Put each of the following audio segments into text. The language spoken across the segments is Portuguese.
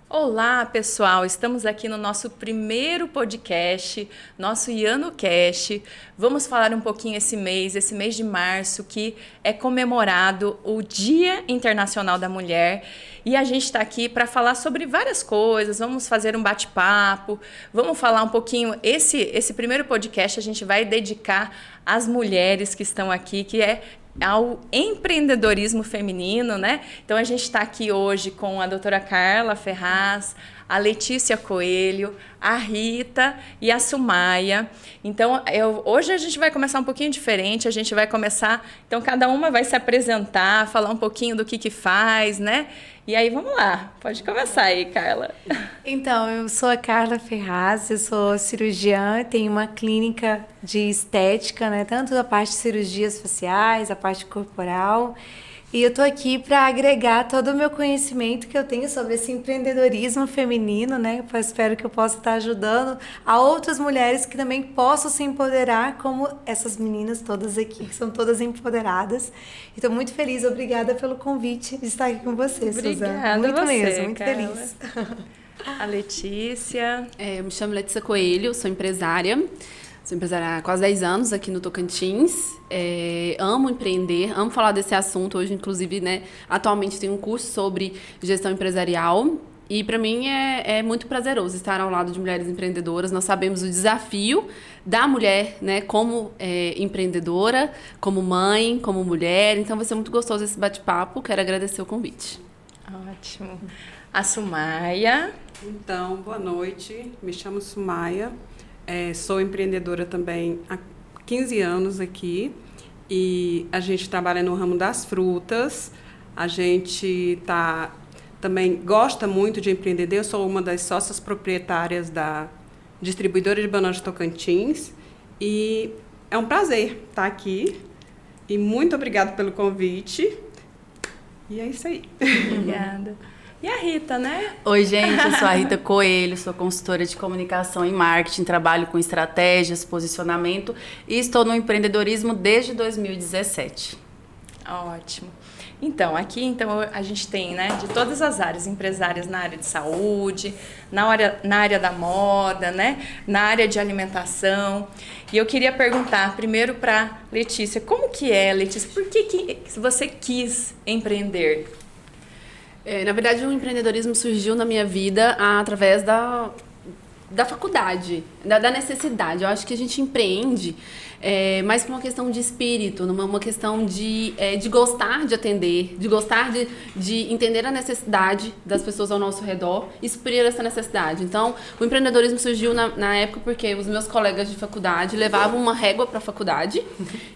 Olá, pessoal! Estamos aqui no nosso primeiro podcast, nosso IanoCast. Vamos falar um pouquinho esse mês de março, que é comemorado o Dia Internacional da Mulher. E a gente está aqui para falar sobre várias coisas, vamos fazer um bate-papo, vamos falar um pouquinho. Esse primeiro podcast a gente vai dedicar às mulheres que estão aqui, que é ao empreendedorismo feminino, né? Então a gente está aqui hoje com a doutora Carla Ferraz, a Letícia Coelho, a Rita e a Sumaia. Então hoje a gente vai começar um pouquinho diferente, a gente vai começar, então cada uma vai se apresentar, falar um pouquinho do que faz, né? E aí vamos lá, pode começar aí, Carla. Então, eu sou a Carla Ferraz, eu sou cirurgiã, tenho uma clínica de estética, né? Tanto a parte de cirurgias faciais, a parte corporal. E eu tô aqui para agregar todo o meu conhecimento que eu tenho sobre esse empreendedorismo feminino, né? Eu espero que eu possa estar ajudando a outras mulheres que também possam se empoderar, como essas meninas todas aqui, que são todas empoderadas. E tô muito feliz, obrigada pelo convite de estar aqui com você, Suzana. Muito você, mesmo, muito Carla. feliz. A Letícia. Eu me chamo Letícia Coelho, sou empresária. Sou empresária há quase 10 anos aqui no Tocantins. Amo empreender, amo falar desse assunto. Hoje, inclusive, né, atualmente tenho um curso sobre gestão empresarial. E para mim é muito prazeroso estar ao lado de mulheres empreendedoras. Nós sabemos o desafio da mulher, né, como empreendedora, como mãe, como mulher. Então vai ser muito gostoso esse bate-papo. Quero agradecer o convite. Ótimo. A Sumaia. Então, boa noite. Me chamo Sumaia. Sou empreendedora também há 15 anos aqui e a gente trabalha no ramo das frutas. A gente também gosta muito de empreender. Eu sou uma das sócias proprietárias da distribuidora de bananas de Tocantins e é um prazer estar aqui e muito obrigada pelo convite. E é isso aí. Obrigada. E a Rita, né? Oi, gente, eu sou a Rita Coelho, sou consultora de comunicação e marketing, trabalho com estratégias, posicionamento e estou no empreendedorismo desde 2017. Ótimo. Então, aqui a gente tem, né, de todas as áreas, empresárias na área de saúde, na área da moda, né, na área de alimentação. E eu queria perguntar primeiro para Letícia, como que é, Letícia, por que você quis empreender? Na verdade, o empreendedorismo surgiu na minha vida através da faculdade, da necessidade. Eu acho que a gente empreende mais por uma questão de espírito, uma questão de gostar de atender, de gostar de entender a necessidade das pessoas ao nosso redor e suprir essa necessidade. Então, o empreendedorismo surgiu na época porque os meus colegas de faculdade levavam uma régua para a faculdade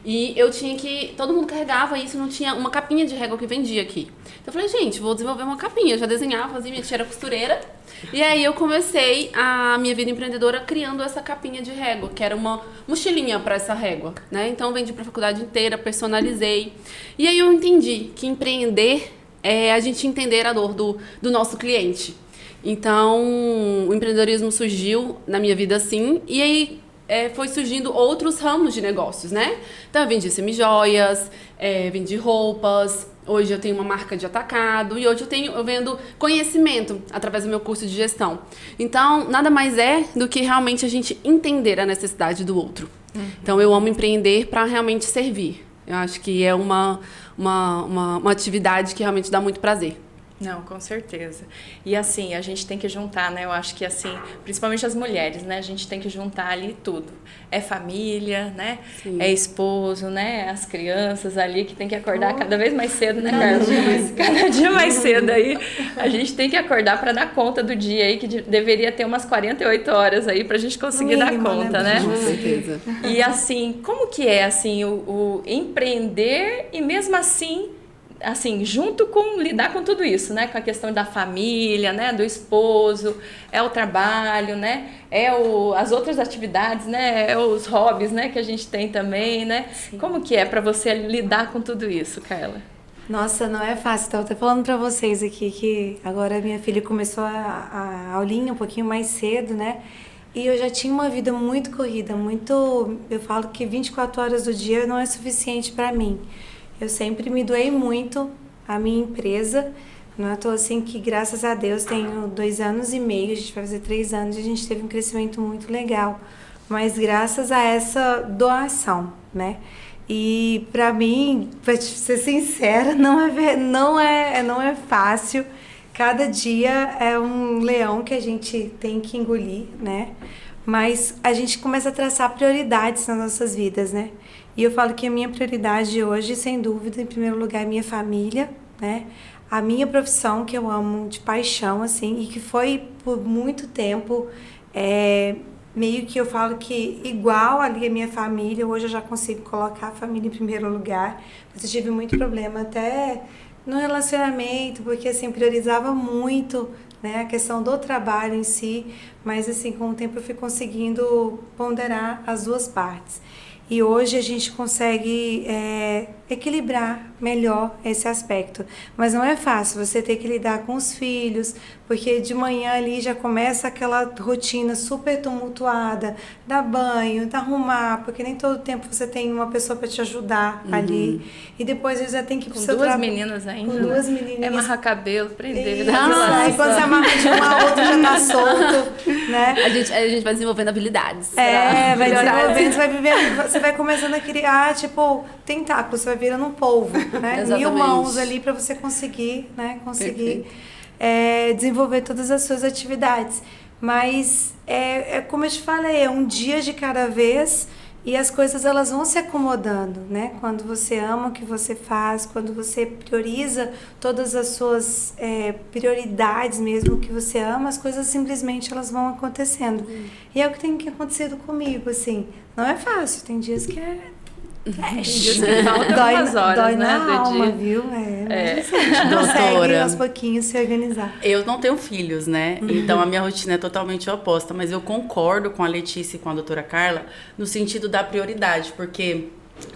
e eu tinha que... Todo mundo carregava isso, não tinha uma capinha de régua que vendia aqui. Então, eu falei, gente, vou desenvolver uma capinha. Eu já desenhava, fazia, minha tia era costureira. E aí eu comecei a minha vida empreendedora criando essa capinha de régua, que era uma mochilinha para essa régua, né? Então eu vendi para a faculdade inteira, personalizei. E aí eu entendi que empreender é a gente entender a dor do nosso cliente. Então o empreendedorismo surgiu na minha vida assim, e aí foi surgindo outros ramos de negócios, né? Então eu vendi semijoias, vendi roupas. Hoje eu tenho uma marca de atacado e hoje eu vendo conhecimento através do meu curso de gestão. Então, nada mais é do que realmente a gente entender a necessidade do outro. Então, eu amo empreender para realmente servir. Eu acho que é uma atividade que realmente dá muito prazer. Não, com certeza. E assim, a gente tem que juntar, né? Eu acho que assim, principalmente as mulheres, né? A gente tem que juntar ali tudo. É família, né? Sim. É esposo, né? As crianças ali que tem que acordar cada vez mais cedo, né, Carla? Cada dia mais cedo aí. A gente tem que acordar para dar conta do dia aí, que deveria ter umas 48 horas aí pra gente conseguir dar conta, né? Com certeza. E assim, como que é assim o empreender e mesmo assim, junto com lidar com tudo isso, né? Com a questão da família, né? Do esposo, é o trabalho, né? As outras atividades, né? É os hobbies, né? Que a gente tem também, né? Sim. Como que é para você lidar com tudo isso, Carla? Nossa, não é fácil. Então, eu tô falando para vocês aqui que agora minha filha começou a aulinha um pouquinho mais cedo, né? E eu já tinha uma vida muito corrida, eu falo que 24 horas do dia não é suficiente para mim. Eu sempre me doei muito à minha empresa, Não é à toa assim que, graças a Deus, tenho 2 anos e meio, a gente vai fazer 3 anos e a gente teve um crescimento muito legal. Mas graças a essa doação, né? E para mim, para ser sincera, não é fácil. Cada dia é um leão que a gente tem que engolir, né? Mas a gente começa a traçar prioridades nas nossas vidas, né? E eu falo que a minha prioridade hoje, sem dúvida, em primeiro lugar, é minha família, né? A minha profissão, que eu amo de paixão, assim, e que foi por muito tempo, meio que eu falo que igual ali a minha família, hoje eu já consigo colocar a família em primeiro lugar, mas eu tive muito problema até no relacionamento, porque assim, priorizava muito, né, a questão do trabalho em si, mas assim, com o tempo eu fui conseguindo ponderar as duas partes. E hoje a gente consegue equilibrar melhor esse aspecto. Mas não é fácil você ter que lidar com os filhos, porque de manhã ali já começa aquela rotina super tumultuada, dar banho, arrumar, porque nem todo tempo você tem uma pessoa para te ajudar ali. E depois você já tem que ir pro Com seu duas trabalho. meninas ainda. Com né? duas menininhas. É amarrar cabelo, prender. Isso, aí quando você amarra de uma, a outra já tá solto, né? A gente vai desenvolvendo habilidades. Vai melhorar. desenvolvendo, você vai começando a criar, tipo, tentáculos, você vai virando um polvo, né? Exatamente. 1000 mãos ali para você conseguir, né? Desenvolver todas as suas atividades. Mas, como eu te falei, é um dia de cada vez e as coisas elas vão se acomodando, né? Quando você ama o que você faz, quando você prioriza todas as suas prioridades mesmo, o que você ama, as coisas simplesmente elas vão acontecendo. E é o que tem acontecido comigo, assim. Não é fácil, tem dias que Tem dias que faltam algumas horas, dói né, na do alma, dia. viu? Mas a gente consegue Doutora. aos pouquinhos se organizar. Eu não tenho filhos, né? Então a minha rotina é totalmente oposta, mas eu concordo com a Letícia e com a doutora Carla no sentido da prioridade, porque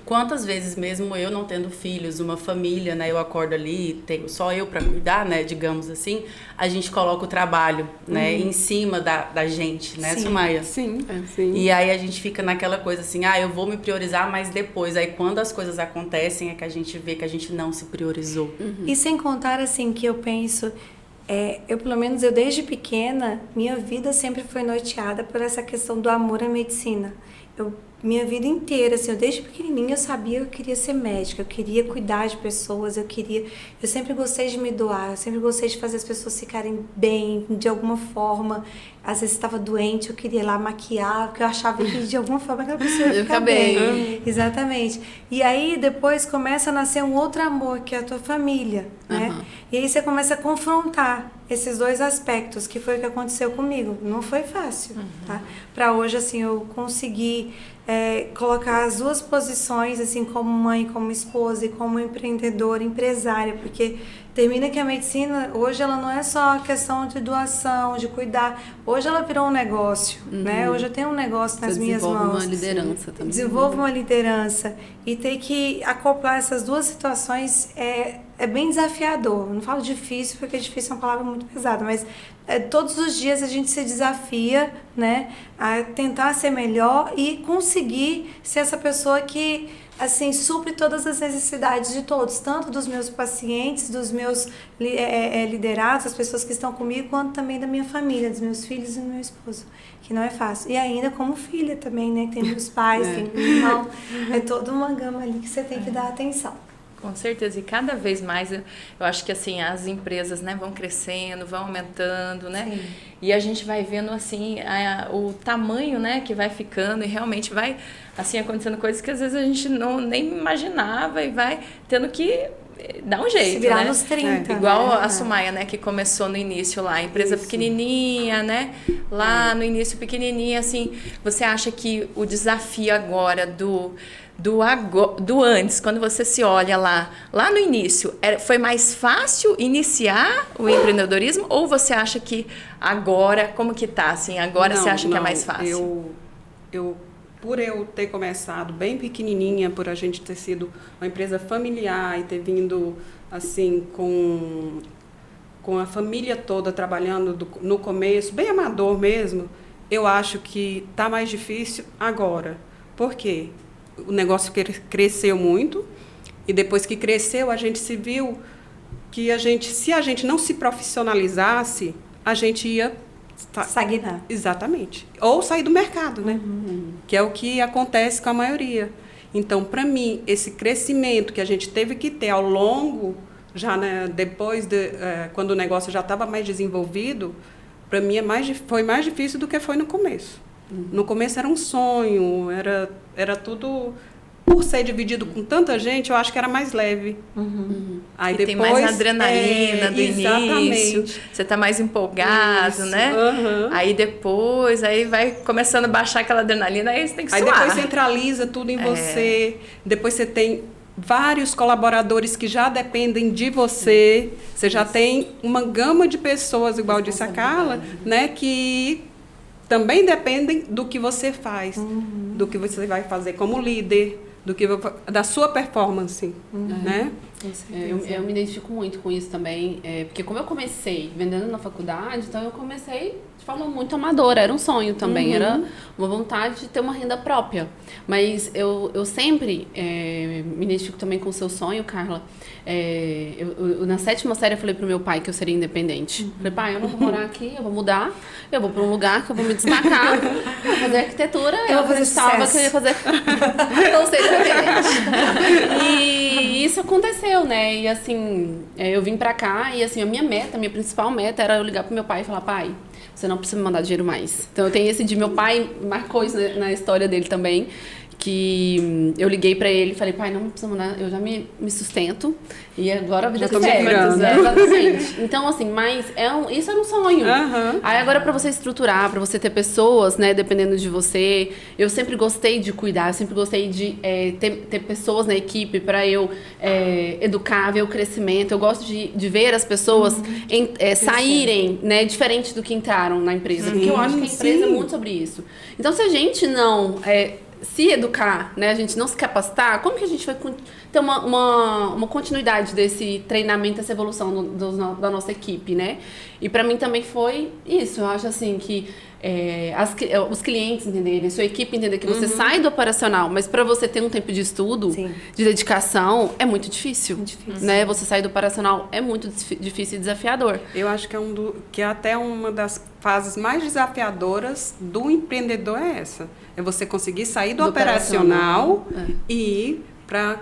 quantas vezes mesmo eu não tendo filhos, uma família, né, eu acordo ali, tenho só eu para cuidar, né, digamos assim, a gente coloca o trabalho, né, em cima da gente, né, Sim. Sumaia? Sim. E aí a gente fica naquela coisa assim, eu vou me priorizar, mas depois, aí quando as coisas acontecem é que a gente vê que a gente não se priorizou. E sem contar, assim, que eu penso... pelo menos, eu desde pequena, minha vida sempre foi norteada por essa questão do amor à medicina. Minha vida inteira, assim, eu desde pequenininha eu sabia que eu queria ser médica, eu queria cuidar de pessoas, eu sempre gostei de me doar, eu sempre gostei de fazer as pessoas ficarem bem, de alguma forma. Às vezes estava doente, eu queria ir lá maquiar, porque eu achava que de alguma forma aquela pessoa ia ficar bem. Exatamente. E aí depois começa a nascer um outro amor, que é a tua família, né? E aí você começa a confrontar esses dois aspectos, que foi o que aconteceu comigo. Não foi fácil, tá? Para hoje, assim, eu consegui colocar as duas posições, assim, como mãe, como esposa e como empreendedora, empresária, porque termina que a medicina, hoje ela não é só questão de doação, de cuidar, hoje ela virou um negócio, né? Hoje eu tenho um negócio nas minhas mãos. Desenvolve uma liderança também. Desenvolve uma liderança e ter que acoplar essas duas situações é bem desafiador. Eu não falo difícil, porque difícil é uma palavra muito pesada, mas todos os dias a gente se desafia, né, a tentar ser melhor e conseguir ser essa pessoa que, assim, supre todas as necessidades de todos, tanto dos meus pacientes, dos meus liderados, as pessoas que estão comigo, quanto também da minha família, dos meus filhos e do meu esposo, que não é fácil. E ainda como filha também, né, tem meus pais, tem meu irmão, é toda uma gama ali que você tem que dar atenção. Com certeza, e cada vez mais eu acho que assim as empresas, né, vão crescendo, vão aumentando, né? Sim. E a gente vai vendo assim o tamanho, né, que vai ficando e realmente vai assim acontecendo coisas que às vezes a gente nem imaginava e vai tendo que dar um jeito, Se virar né? nos 30. Igual né? a Sumaia, né, que começou no início lá, empresa pequenininha, né? Lá no início pequenininha, assim, você acha que o desafio agora do antes, quando você se olha lá no início, foi mais fácil iniciar o empreendedorismo ou você acha que agora, como que tá, assim, agora você acha que é mais fácil? Por eu ter começado bem pequenininha, por a gente ter sido uma empresa familiar e ter vindo, assim, com a família toda trabalhando no começo, bem amador mesmo, eu acho que tá mais difícil agora. Por quê? O negócio cresceu muito e depois que cresceu a gente se viu que se a gente não se profissionalizasse, a gente ia Estagnar. exatamente. Ou sair do mercado, né? Que é o que acontece com a maioria. Então, para mim, esse crescimento que a gente teve que ter ao longo, já né, depois quando o negócio já estava mais desenvolvido, para mim foi mais difícil do que foi no começo. No começo era um sonho, era tudo... Por ser dividido com tanta gente, eu acho que era mais leve. Aí E depois, tem mais adrenalina do início, você tá mais empolgado, Isso, né? Aí depois, aí vai começando a baixar aquela adrenalina, aí você tem que Aí suar. depois centraliza tudo em você. Depois você tem vários colaboradores que já dependem de você. Você já tem uma gama de pessoas, igual disse a Carla, né, que também dependem do que você faz, do que você vai fazer como líder, da sua performance, né? Eu me identifico muito com isso também, porque como eu comecei vendendo na faculdade, então eu comecei de forma muito amadora, era um sonho também, era uma vontade de ter uma renda própria. Mas eu sempre me identifico também com o seu sonho, Carla. Na 7ª série eu falei pro meu pai que eu seria independente. Falei, pai, eu não vou morar aqui, eu vou mudar, eu vou para um lugar que eu vou me destacar, vou fazer arquitetura, Eu vou fazer acreditava que eu ia fazer... Então, ser independente. E isso aconteceu, né? E assim, eu vim pra cá e assim, a minha principal meta era eu ligar pro meu pai e falar, pai, você não precisa me mandar dinheiro mais. Então eu tenho esse de meu pai, marcou isso na história dele também, que eu liguei pra ele e falei, pai, não precisa mandar, eu já me sustento e agora a vida tô me segue. virando. Exatamente. Então, assim, mas isso era um sonho. Aí agora pra você estruturar, pra você ter pessoas, né, dependendo de você, eu sempre gostei de cuidar, eu sempre gostei de ter pessoas na equipe pra eu educar, ver o crescimento. Eu gosto de ver as pessoas saírem, né, diferente do que entraram na empresa, porque eu acho que a empresa é muito sobre isso. Então, se a gente não se educar, né, a gente não se capacitar, como que a gente vai ter uma continuidade desse treinamento, essa evolução da nossa equipe, né? E pra mim também foi isso. Eu acho assim que os clientes entenderem, sua equipe entender que você sai do operacional, mas para você ter um tempo de estudo, de dedicação, é muito difícil. Né? Você sair do operacional é muito difícil e desafiador. Eu acho que até uma das fases mais desafiadoras do empreendedor é essa. É você conseguir sair do operacional e ir para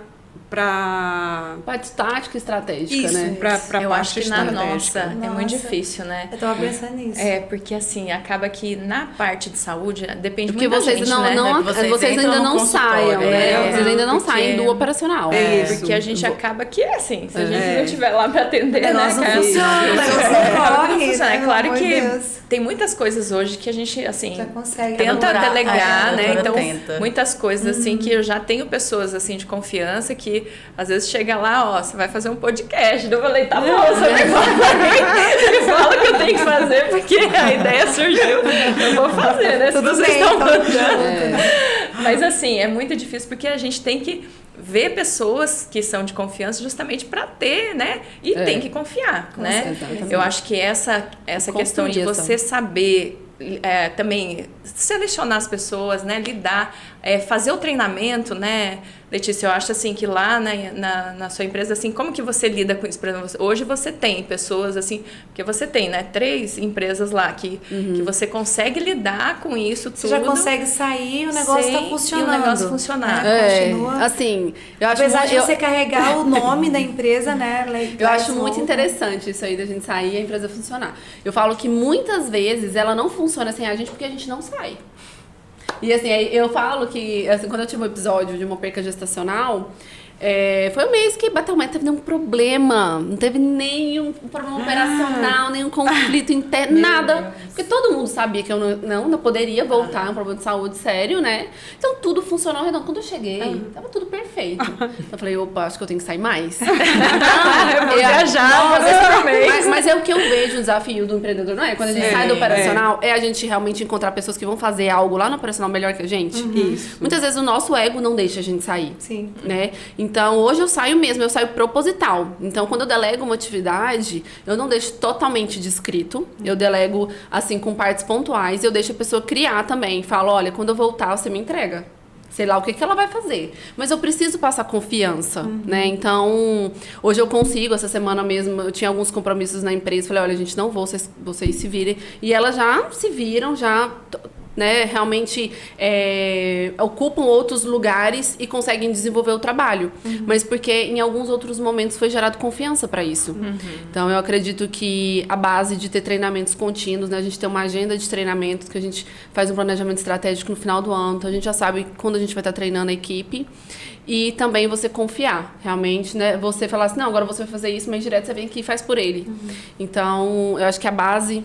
parte tática e estratégica, isso, né? Pra eu acho que na estratégica. nossa é muito difícil, né? Eu tava pensando nisso. Porque assim, acaba que na parte de saúde depende Porque muito da vocês gente, não, né? não, vocês ainda não saiam, né? Vocês ainda não porque- saem do operacional. Porque a gente acaba que, assim, se a gente não estiver lá para atender, né, Negócio não cara? funciona, o negócio não Acaba que corre, não funciona. né? É claro Pelo amor que de Deus. tem muitas coisas hoje que a gente, assim, Já consegue tenta elaborar. delegar, A né? doutora Então, tenta. muitas coisas, assim, que eu já tenho pessoas, assim, de confiança que, às vezes, chega lá, ó, você vai fazer um podcast. Eu falei, tá bom, você me fala o que eu tenho que fazer, porque a ideia surgiu. Eu vou fazer, né? Se Tudo vocês bem, estão então. mandando. Mas, assim, é muito difícil porque a gente tem que ver pessoas que são de confiança justamente para ter, né? E tem que confiar, né? Exatamente. Eu acho que essa questão de você saber também selecionar as pessoas, né? Lidar, fazer o treinamento, né? Letícia, eu acho assim que lá na sua empresa, assim, como que você lida com isso? Por exemplo, hoje você tem pessoas assim, porque você tem, né, 3 empresas lá que você consegue lidar com isso tudo. Você já consegue sair e o negócio tá funcionando. E o negócio funcionar. Continua. Assim, eu acho Apesar de eu- você carregar o nome da empresa, né? Eu acho muito interessante isso aí da gente sair e a empresa funcionar. Eu falo que muitas vezes ela não funciona sem a gente porque a gente não sai. E assim, eu falo que assim, quando eu tive um episódio de uma perca gestacional, foi um mês que bateu, mas não teve nenhum problema. Não teve nenhum problema operacional, nenhum conflito interno, nada. Porque todo mundo sabia que eu não poderia voltar, um problema de saúde sério, né? Então tudo funcionou redondo. Quando eu cheguei, tava tudo perfeito. Eu falei, opa, acho que eu tenho que sair mais. Eu vou viajar, fazer esse mês. Mas é o que eu vejo o desafio do empreendedor, não é? Quando a gente sai do operacional, a gente realmente encontrar pessoas que vão fazer algo lá no operacional melhor que a gente. Isso. Muitas vezes o nosso ego não deixa a gente sair. Sim. Né? Então, hoje eu saio mesmo, eu saio proposital. Então, quando eu delego uma atividade, eu não deixo totalmente descrito. Eu delego, assim, com partes pontuais. Eu deixo a pessoa criar também. Falo, olha, quando eu voltar, você me entrega. sei lá o que ela vai fazer. Mas eu preciso passar confiança, né? Então, hoje eu consigo, essa semana mesmo, eu tinha alguns compromissos na empresa, falei, olha, gente, não vou, vocês se virem. E elas já se viram, já... né, realmente ocupam outros lugares e conseguem desenvolver o trabalho. Mas porque em alguns outros momentos foi gerado confiança para isso. Então, eu acredito que a base de ter treinamentos contínuos, né, a gente tem uma agenda de treinamentos, que a gente faz um planejamento estratégico no final do ano, então a gente já sabe quando a gente vai estar treinando a equipe. E também você confiar, realmente, né? Você falar assim, não, agora você vai fazer isso, mas direto você vem aqui e faz por ele. Então, eu acho que a base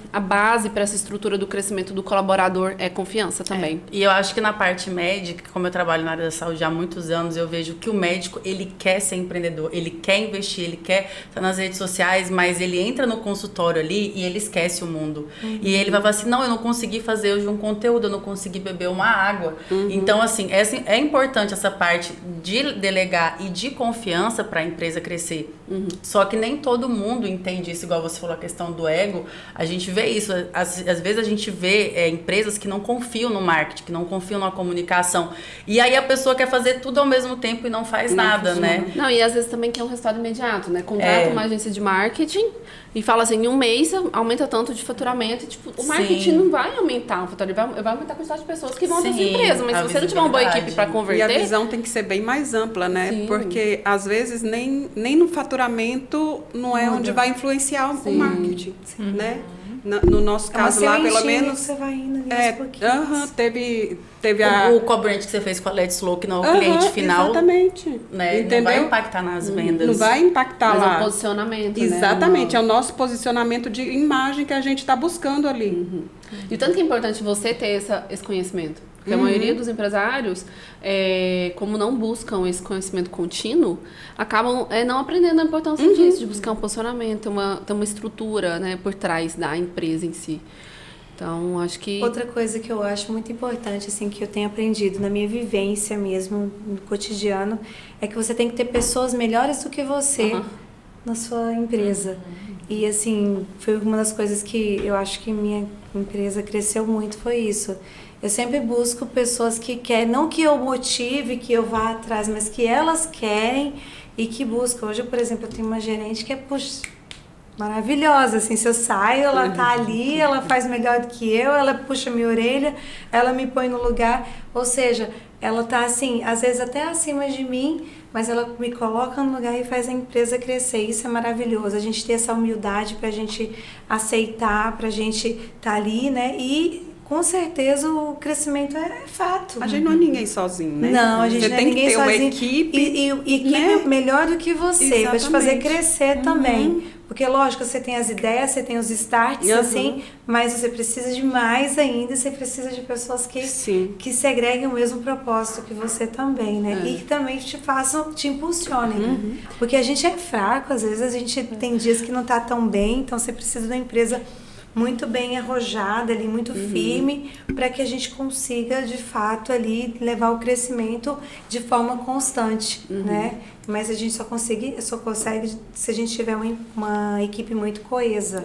para essa estrutura do crescimento do colaborador é confiança também. E eu acho que na parte médica, como eu trabalho na área da saúde há muitos anos, eu vejo que o médico, ele quer ser empreendedor, ele quer investir, ele quer estar nas redes sociais, mas ele entra no consultório ali e ele esquece o mundo. E ele vai falar assim, não, eu não consegui fazer hoje um conteúdo, eu não consegui beber uma água. Então, assim, é importante essa parte de delegar e de confiança para a empresa crescer. Só que nem todo mundo entende isso, igual você falou, a questão do ego. A gente vê isso, às vezes a gente vê empresas que não confiam no marketing, que não confiam na comunicação. E aí a pessoa quer fazer tudo ao mesmo tempo e não faz nada, né? Não, e às vezes também quer um resultado imediato, né? Contrata uma agência de marketing e fala assim, em um mês aumenta tanto de faturamento. E, tipo, o marketing não vai aumentar o faturamento, vai aumentar a quantidade de pessoas que vão nessa empresa. Mas se você não tiver uma boa equipe para converter... E a visão tem que ser bem mais ampla, né? Sim. Porque, às vezes, nem no faturamento não é onde vai influenciar o marketing, né? No nosso caso lá, pelo menos... Você vai indo ali aos pouquinhos. Teve o co-brand que você fez com a Let's Slow, que não é o cliente final. Exatamente. Né? Entendeu? Não vai impactar nas vendas. Não vai impactar mas lá. é o posicionamento, exatamente, né? é o nosso posicionamento de imagem que a gente está buscando ali. E o tanto que é importante você ter esse conhecimento. Porque a maioria dos empresários, como não buscam esse conhecimento contínuo, acabam não aprendendo a importância disso, de buscar um posicionamento, ter uma estrutura, né, por trás da empresa em si. Então, acho que... Outra coisa que eu acho muito importante, assim, que eu tenho aprendido na minha vivência mesmo, no cotidiano, é que você tem que ter pessoas melhores do que você na sua empresa. E, assim, foi uma das coisas que eu acho que minha empresa cresceu muito, foi isso. Eu sempre busco pessoas que querem, não que eu motive, que eu vá atrás, mas que elas querem e que buscam. Hoje, por exemplo, eu tenho uma gerente que é, puxa, maravilhosa, assim, se eu saio, ela tá ali, ela faz melhor do que eu, ela puxa minha orelha, ela me põe no lugar, ou seja, ela tá assim, às vezes até acima de mim, mas ela me coloca no lugar e faz a empresa crescer. Isso é maravilhoso, a gente ter essa humildade pra gente aceitar, pra gente tá ali, né, e com certeza o crescimento é fato. A gente não é ninguém sozinho, né? Não, a gente você não é tem ninguém que ter sozinho. uma equipe. E equipe né? melhor do que você, vai te fazer Exatamente. crescer também. Porque, lógico, você tem as ideias, você tem os starts, assim, mas você precisa de mais ainda, você precisa de pessoas que segreguem o mesmo propósito que você também, né? E que também te façam, te impulsionem. Porque a gente é fraco, às vezes a gente tem dias que não tá tão bem, então você precisa de uma empresa muito bem arrojada ali, muito firme, para que a gente consiga, de fato, ali levar o crescimento de forma constante, né? Mas a gente só consegue se a gente tiver uma equipe muito coesa.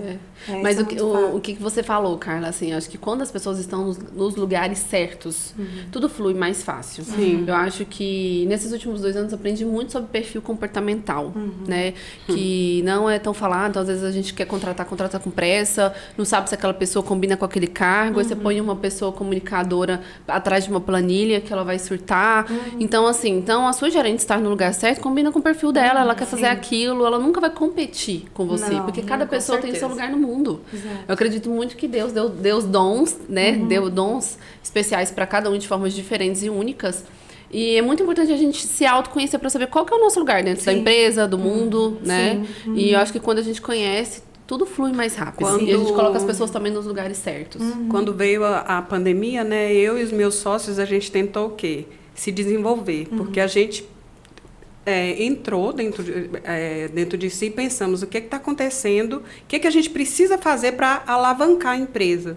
Mas o que você falou, Carla, assim, acho que quando as pessoas estão nos lugares certos, tudo flui mais fácil. Eu acho que nesses últimos 2 anos eu aprendi muito sobre perfil comportamental, né? Que não é tão falado, então, às vezes a gente quer contratar com pressa, não sabe se aquela pessoa combina com aquele cargo, aí você põe uma pessoa comunicadora atrás de uma planilha que ela vai surtar. Então, assim, a sua gerente estar no lugar certo combina com o perfil dela, ela quer fazer aquilo, ela nunca vai competir com você, porque cada pessoa tem o seu lugar no mundo. Exato. Eu acredito muito que Deus deu os dons, né? Deu dons especiais para cada um de formas diferentes e únicas. E é muito importante a gente se autoconhecer para saber qual que é o nosso lugar dentro da empresa, do mundo, né? E eu acho que quando a gente conhece, tudo flui mais rápido. E a gente coloca as pessoas também nos lugares certos. Quando veio a pandemia, né? Eu e os meus sócios, a gente tentou o quê? Se desenvolver. Porque a gente entrou dentro de si e pensamos o que está acontecendo, o que a gente precisa fazer para alavancar a empresa.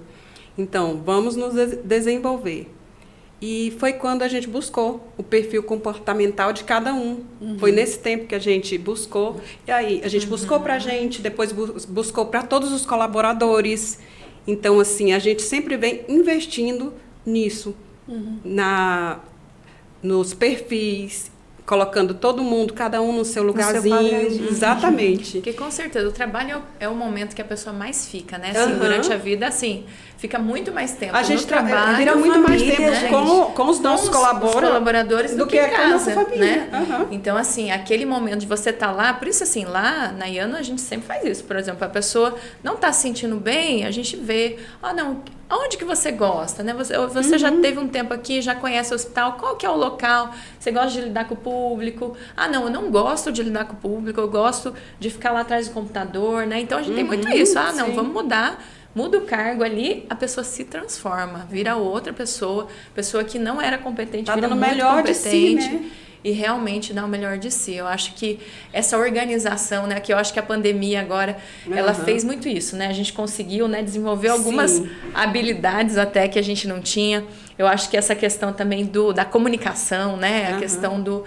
Então, vamos nos desenvolver. E foi quando a gente buscou o perfil comportamental de cada um. Foi nesse tempo que a gente buscou. E aí, a gente buscou para a gente, depois buscou para todos os colaboradores. Então, assim, a gente sempre vem investindo nisso, nos perfis, colocando todo mundo, cada um no seu lugarzinho. quadradinho. Exatamente. Porque com certeza o trabalho é o momento que a pessoa mais fica, né? Assim, Aham. durante a vida, assim, fica muito mais tempo A gente no trabalho, vira muito mais família, tempo gente. com os nossos os colaboradores do que em com a nossa casa, família. né? Aham. Então, assim, aquele momento de você estar lá, por isso, assim, lá na Iano a gente sempre faz isso. Por exemplo, a pessoa não está se sentindo bem, a gente vê, não, onde que você gosta, né? Você já teve um tempo aqui, já conhece o hospital, qual que é o local? Você gosta de lidar com o público? Não, eu não gosto de lidar com o público, eu gosto de ficar lá atrás do computador, né? Então, a gente tem muito isso. Não, sim. vamos mudar. Muda o cargo ali, a pessoa se transforma, vira outra pessoa que não era competente, Tá vira dando o muito melhor de competente. si, né? E realmente dá o melhor de si. Eu acho que essa organização, né, que eu acho que a pandemia agora, ela fez muito isso, né? A gente conseguiu, né, desenvolver algumas Sim. habilidades até que a gente não tinha. Eu acho que essa questão também da comunicação, né? A questão do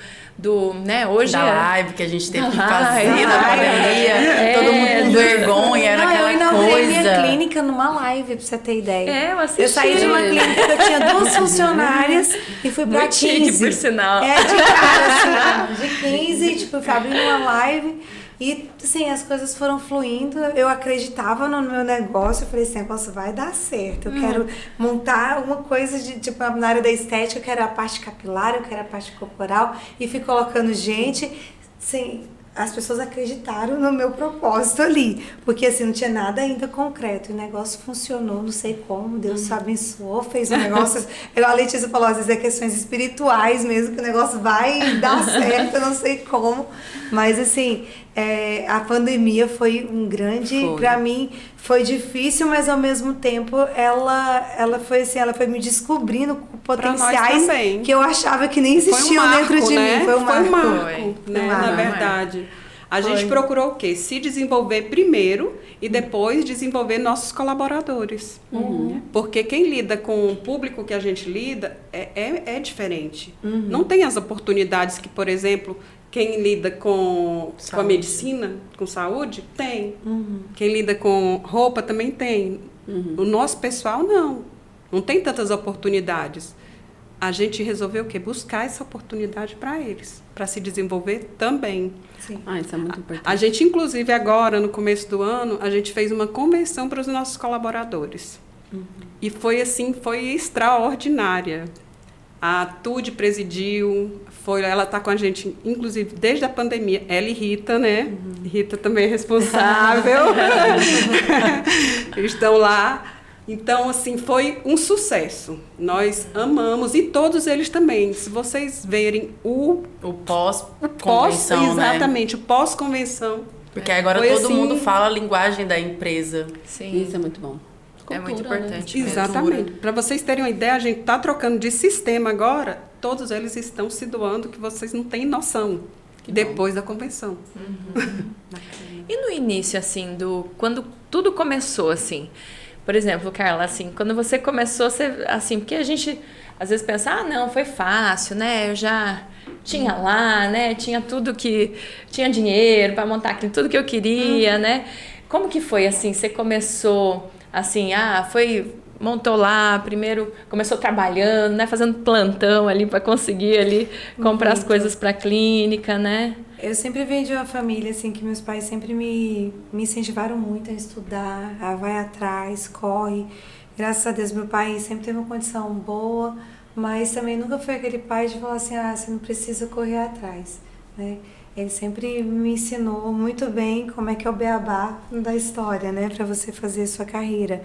né, hoje Da live que a gente teve que Da fazer live. na pandemia, todo mundo com vergonha, era Não, eu aquela inaugurei minha coisa. clínica numa live, pra você ter ideia. eu assisti. Eu saí de uma clínica que eu tinha 2 funcionárias e fui pra Muito 15. chique, por sinal. De cara, assim, de 15, tipo, fui abrindo uma live e, assim, as coisas foram fluindo. Eu acreditava no meu negócio, eu falei, esse negócio vai dar certo. Eu quero montar uma coisa de, tipo, na área da estética, eu quero a parte capilar, eu quero a parte corporal e fui colocando gente, assim, as pessoas acreditaram no meu propósito ali, porque assim, não tinha nada ainda concreto, o negócio funcionou, não sei como, Deus abençoou, fez um negócio, a Letícia falou, às vezes é questões espirituais mesmo, que o negócio vai dar certo, eu não sei como, mas assim, a pandemia foi um grande, pra mim, foi difícil, mas ao mesmo tempo, ela foi assim, ela foi me descobrindo potenciais que eu achava que nem existiam dentro de mim, foi um marco. Né? Na verdade. A gente procurou o quê? Se desenvolver primeiro e depois desenvolver nossos colaboradores. Porque quem lida com o público que a gente lida é diferente. Não tem as oportunidades que, por exemplo, quem lida com a medicina, com saúde, tem. Quem lida com roupa também tem. O nosso pessoal, não. Não tem tantas oportunidades. A gente resolveu o quê? Buscar essa oportunidade para eles, para se desenvolver também. Sim. Isso é muito importante. A gente, inclusive, agora, no começo do ano, a gente fez uma convenção para os nossos colaboradores. E foi assim, foi extraordinária. A Tude presidiu, ela está com a gente, inclusive, desde a pandemia. Ela e Rita, né? Rita também é responsável. Estão lá. Então, assim, foi um sucesso. Nós amamos, e todos eles também. Se vocês verem o pós-convenção, né? Exatamente, o pós-convenção. Porque agora foi todo assim, mundo fala a linguagem da empresa. Sim. Isso é muito bom. É muito Cultura, né? importante. mesmo. Exatamente. Para vocês terem uma ideia, a gente está trocando de sistema agora. Todos eles estão se doando, que vocês não têm noção. Depois da convenção. E no início, assim, quando tudo começou, assim, por exemplo, Carla, assim, quando você começou, assim, porque a gente às vezes pensa, não, foi fácil, né? Eu já tinha lá, né? Tinha tudo tinha dinheiro para montar aquilo, tudo que eu queria, né? Como que foi, assim? Você começou, assim, montou lá, primeiro começou trabalhando, né? Fazendo plantão ali para conseguir ali comprar as coisas para a clínica, né? Eu sempre venho de uma família, assim, que meus pais sempre me incentivaram muito a estudar, vai atrás, corre. Graças a Deus, meu pai sempre teve uma condição boa, mas também nunca foi aquele pai de falar assim, você não precisa correr atrás, né? Ele sempre me ensinou muito bem como é que é o beabá da história, né? Para você fazer a sua carreira.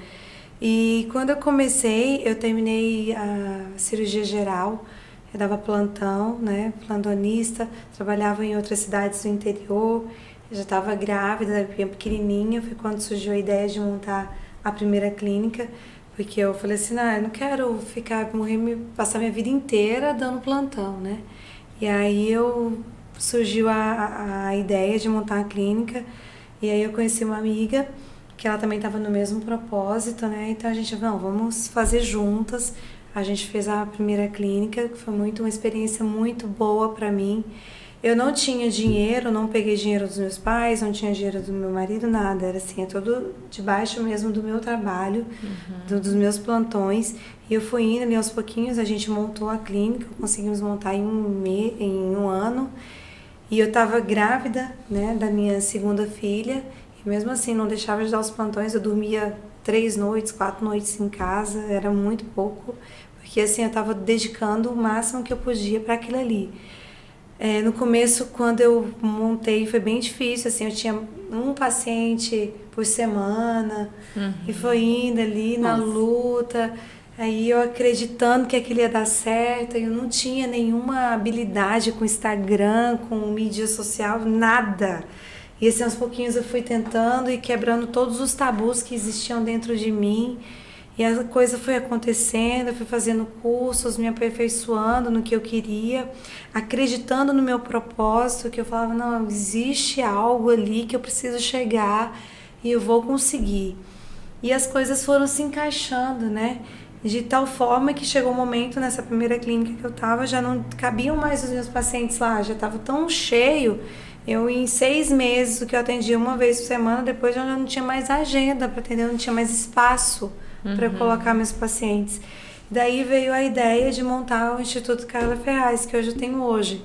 E quando eu comecei, eu terminei a cirurgia geral. Eu dava plantão, né, plantonista, trabalhava em outras cidades do interior, eu já estava grávida, bem pequenininha, foi quando surgiu a ideia de montar a primeira clínica, porque eu falei assim, eu não quero passar minha vida inteira dando plantão, né. E aí surgiu a ideia de montar a clínica, e aí eu conheci uma amiga, que ela também estava no mesmo propósito, né, então a gente, vamos fazer juntas. A gente fez a primeira clínica, que foi uma experiência muito boa para mim. Eu não tinha dinheiro, não peguei dinheiro dos meus pais, não tinha dinheiro do meu marido, nada. Era assim, é tudo debaixo mesmo do meu trabalho, dos meus plantões. E eu fui indo ali aos pouquinhos, a gente montou a clínica, conseguimos montar em um ano. E eu estava grávida, né, da minha segunda filha. E mesmo assim, não deixava de dar os plantões, eu dormia 3 noites, 4 noites em casa, era muito pouco. Porque assim, eu estava dedicando o máximo que eu podia para aquilo ali. No começo, quando eu montei, foi bem difícil, assim, eu tinha um paciente por semana, e foi indo ali na luta, aí eu acreditando que aquilo ia dar certo, eu não tinha nenhuma habilidade com Instagram, com mídia social, nada. E assim, aos pouquinhos eu fui tentando e quebrando todos os tabus que existiam dentro de mim. E a coisa foi acontecendo, eu fui fazendo cursos, me aperfeiçoando no que eu queria, acreditando no meu propósito, que eu falava, não, existe algo ali que eu preciso chegar e eu vou conseguir. E as coisas foram se encaixando, né? De tal forma que chegou um momento nessa primeira clínica que eu estava, já não cabiam mais os meus pacientes lá, já estava tão cheio. Eu, em 6 meses, o que eu atendia uma vez por semana, depois eu já não tinha mais agenda para atender, eu não tinha mais espaço para eu colocar meus pacientes. Daí veio a ideia de montar o Instituto Carla Ferraz, que hoje eu tenho hoje.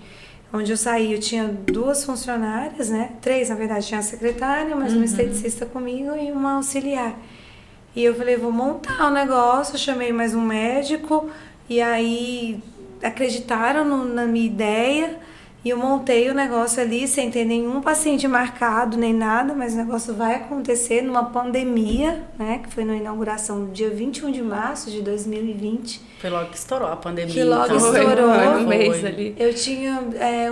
Onde eu saí, eu tinha 2 funcionárias, né? 3, na verdade, tinha a secretária, mais uma esteticista comigo e uma auxiliar. E eu falei, vou montar o negócio, eu chamei mais um médico, e aí acreditaram na minha ideia, e eu montei o negócio ali sem ter nenhum paciente marcado, nem nada, mas o negócio vai acontecer numa pandemia, né? Que foi na inauguração do dia 21 de março de 2020. Foi logo que estourou a pandemia. Que logo então, estourou. Foi no mês ali. Eu tinha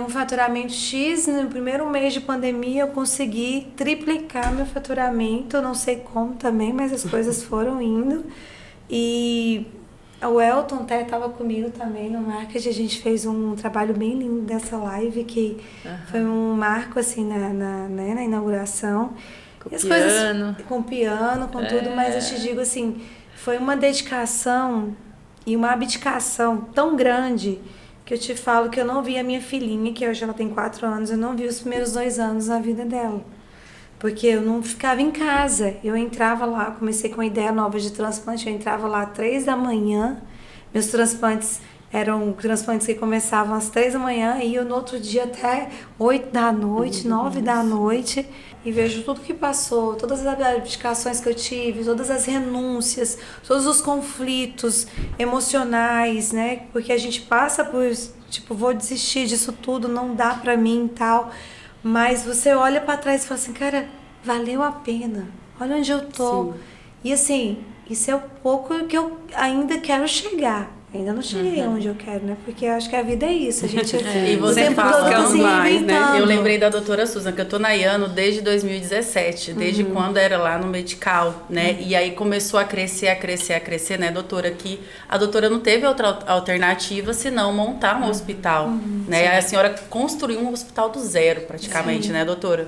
um faturamento X, no primeiro mês de pandemia eu consegui triplicar meu faturamento, não sei como também, mas as coisas foram indo. E o Elton até estava comigo também no marketing, a gente fez um trabalho bem lindo dessa live, que foi um marco assim na inauguração. Com e as piano. Coisas, com piano, com tudo, mas eu te digo assim, foi uma dedicação e uma abdicação tão grande que eu te falo que eu não vi a minha filhinha, que hoje ela tem 4 anos, eu não vi os primeiros 2 anos na vida dela. Porque eu não ficava em casa, eu entrava lá, comecei com uma ideia nova de transplante, eu entrava lá às 3 da manhã, meus transplantes eram transplantes que começavam às 3 da manhã e eu no outro dia até 8 da noite, 9 da noite, e vejo tudo que passou, todas as abdicações que eu tive, todas as renúncias, todos os conflitos emocionais, né? Porque a gente passa por, tipo, vou desistir disso tudo, não dá pra mim e tal. Mas você olha pra trás e fala assim, cara, valeu a pena. Olha onde eu tô. Sim. E assim, isso é o pouco que eu ainda quero chegar. Ainda não cheguei onde eu quero, né? Porque eu acho que a vida é isso. A gente e você fala tá se mais, né? Eu lembrei da doutora Susan, que eu tô na Iano desde 2017, desde quando era lá no Medical, né? E aí começou a crescer, né, doutora? Que a doutora não teve outra alternativa senão montar um hospital, né? Sim. A senhora construiu um hospital do zero, praticamente, sim, né, doutora?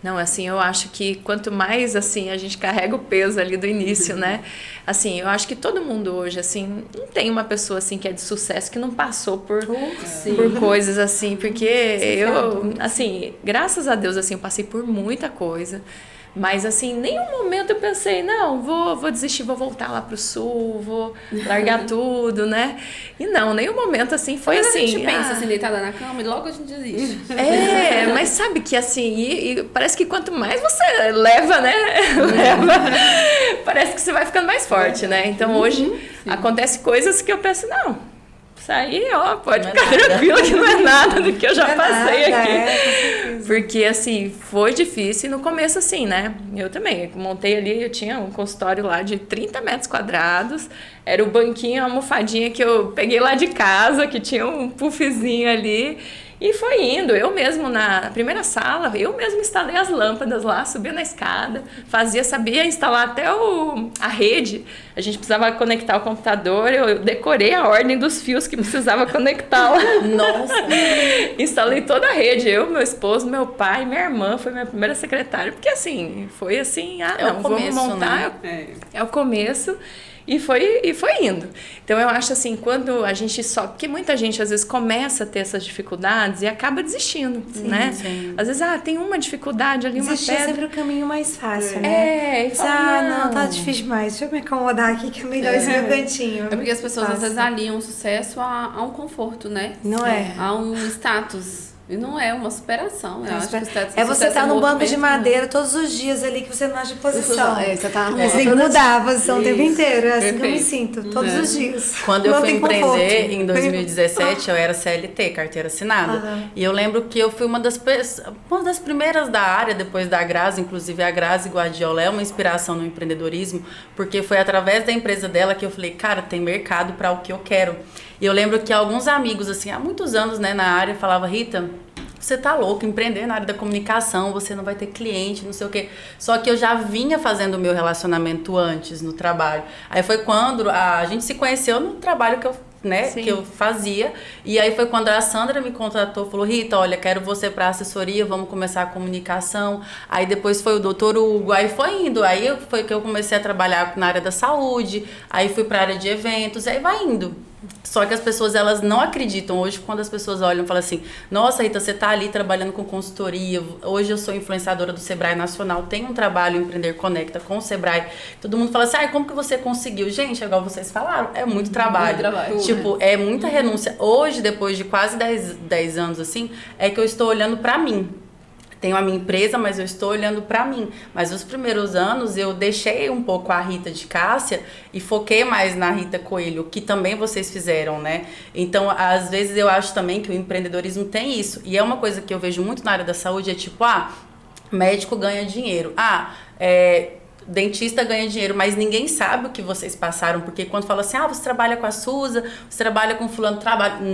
Não, assim, eu acho que quanto mais, assim, a gente carrega o peso ali do início, né? Assim, eu acho que todo mundo hoje, assim, não tem uma pessoa, assim, que é de sucesso que não passou por coisas, assim, porque eu, assim, graças a Deus, assim, eu passei por muita coisa. Mas, assim, em nenhum momento eu pensei, não, vou desistir, vou voltar lá pro sul, vou largar tudo, né? E não, nenhum momento, assim, foi assim. A gente pensa, assim, deitada na cama e logo a gente desiste. Mas sabe que, assim, e parece que quanto mais você leva, né? Parece que você vai ficando mais forte, né? Então, hoje, acontece coisas que eu penso, não, isso aí, ó, pode ficar tranquilo que não é nada do que eu já passei aqui. Porque, assim, foi difícil. E no começo, assim, né? Eu também montei ali, eu tinha um consultório lá de 30 metros quadrados. Era o banquinho, a almofadinha que eu peguei lá de casa, que tinha um puffzinho ali. E foi indo, eu mesmo na primeira sala, eu mesmo instalei as lâmpadas lá, subia na escada, sabia instalar até a rede. A gente precisava conectar o computador, eu decorei a ordem dos fios que precisava conectar lá. Nossa! Instalei toda a rede, eu, meu esposo, meu pai, minha irmã, foi minha primeira secretária, porque assim, foi assim, vamos montar, né? É o começo. E foi indo. Então eu acho assim, quando a gente só... Porque muita gente às vezes começa a ter essas dificuldades e acaba desistindo, né? Sim. Às vezes, tem uma dificuldade ali, uma Desistir é pedra. sempre o caminho mais fácil, né? E fala, Não, tá difícil demais. Deixa eu me acomodar aqui que é melhor esse meu cantinho. É porque as pessoas às Fácil. vezes aliam o sucesso a um conforto, né? Não é. A um status. E não é uma superação. Eu acho que o status, É você sucesso estar num banco de movimento, madeira todos os dias ali que você não acha posição. Você tá Você tem que mudar a posição o tempo Isso. inteiro. É assim que eu me Perfeito. sinto, todos os dias. Quando eu Não fui tem empreender conforto. em 2017, eu era CLT, carteira assinada. E eu lembro que eu fui uma das primeiras da área, depois da Grazi, inclusive a Grazi Guardiola é uma inspiração no empreendedorismo, porque foi através da empresa dela que eu falei, cara, tem mercado para o que eu quero. E eu lembro que alguns amigos, assim, há muitos anos, né, na área, falavam, Rita, você tá louco, empreender na área da comunicação, você não vai ter cliente, não sei o quê. Só que eu já vinha fazendo o meu relacionamento antes no trabalho. Aí foi quando a gente se conheceu no trabalho que eu fazia. E aí foi quando a Sandra me contratou, falou, Rita, olha, quero você para assessoria, vamos começar a comunicação. Aí depois foi o Dr. Hugo, aí foi indo. Aí foi que eu comecei a trabalhar na área da saúde, aí fui para a área de eventos, aí vai indo. Só que as pessoas, elas não acreditam. Hoje, quando as pessoas olham e falam assim, nossa, Rita, você tá ali trabalhando com consultoria, hoje eu sou influenciadora do Sebrae Nacional, tenho um trabalho Empreender Conecta com o Sebrae. Todo mundo fala assim, como que você conseguiu? Gente, igual vocês falaram, é muito trabalho. Tipo, é muita renúncia. Hoje, depois de quase 10 anos, assim, é que eu estou olhando pra mim. Tenho a minha empresa, mas eu estou olhando para mim. Mas os primeiros anos eu deixei um pouco a Rita de Cássia e foquei mais na Rita Coelho, que também vocês fizeram, né? Então, às vezes eu acho também que o empreendedorismo tem isso. E é uma coisa que eu vejo muito na área da saúde, é tipo, médico ganha dinheiro. Dentista ganha dinheiro, mas ninguém sabe o que vocês passaram, porque quando fala assim, você trabalha com a Suza, você trabalha com fulano,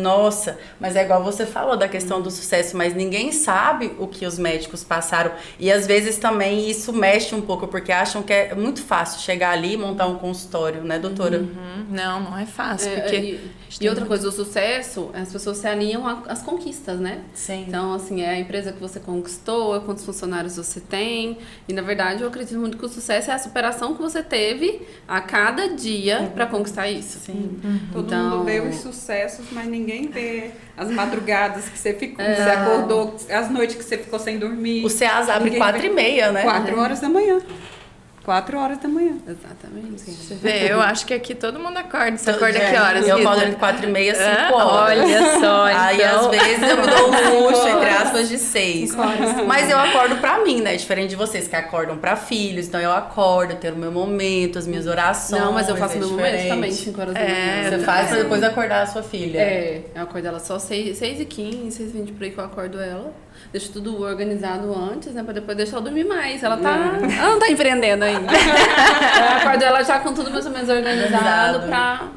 nossa, mas é igual você falou da questão do sucesso, mas ninguém sabe o que os médicos passaram, e às vezes também isso mexe um pouco, porque acham que é muito fácil chegar ali e montar um consultório, né, doutora? Não é fácil, porque... E outra coisa, o sucesso, as pessoas se alinham às conquistas, né? Sim. Então, assim, é a empresa que você conquistou, quantos funcionários você tem. E, na verdade, eu acredito muito que o sucesso é a superação que você teve a cada dia para conquistar isso. Sim. Todo mundo vê os sucessos, mas ninguém vê as madrugadas que você ficou, você acordou, as noites que você ficou sem dormir. O CEAS abre 4h30, né? 4 horas da manhã. 4 horas da manhã. Exatamente. Você vê, eu acho que aqui todo mundo acorda. Você acorda que horas, Eu Rita? acordo entre 4h30 e 5 horas. Olha só, Aí, então... às vezes, eu me dou um luxo, entre aspas, de 6. Mas eu acordo pra mim, né? Diferente de vocês que acordam pra filhos. Então, eu acordo, eu tenho o meu momento, as minhas orações. Não, mas eu faço meu momento diferente. também, 5 horas da manhã. Você faz pra depois acordar a sua filha. Eu acordo ela só 6h15, 6h20 por aí que eu acordo ela. Deixo tudo organizado antes, né? Pra depois deixar ela dormir mais. Ela não tá empreendendo ainda. Eu acordo ela já com tudo mais ou menos organizado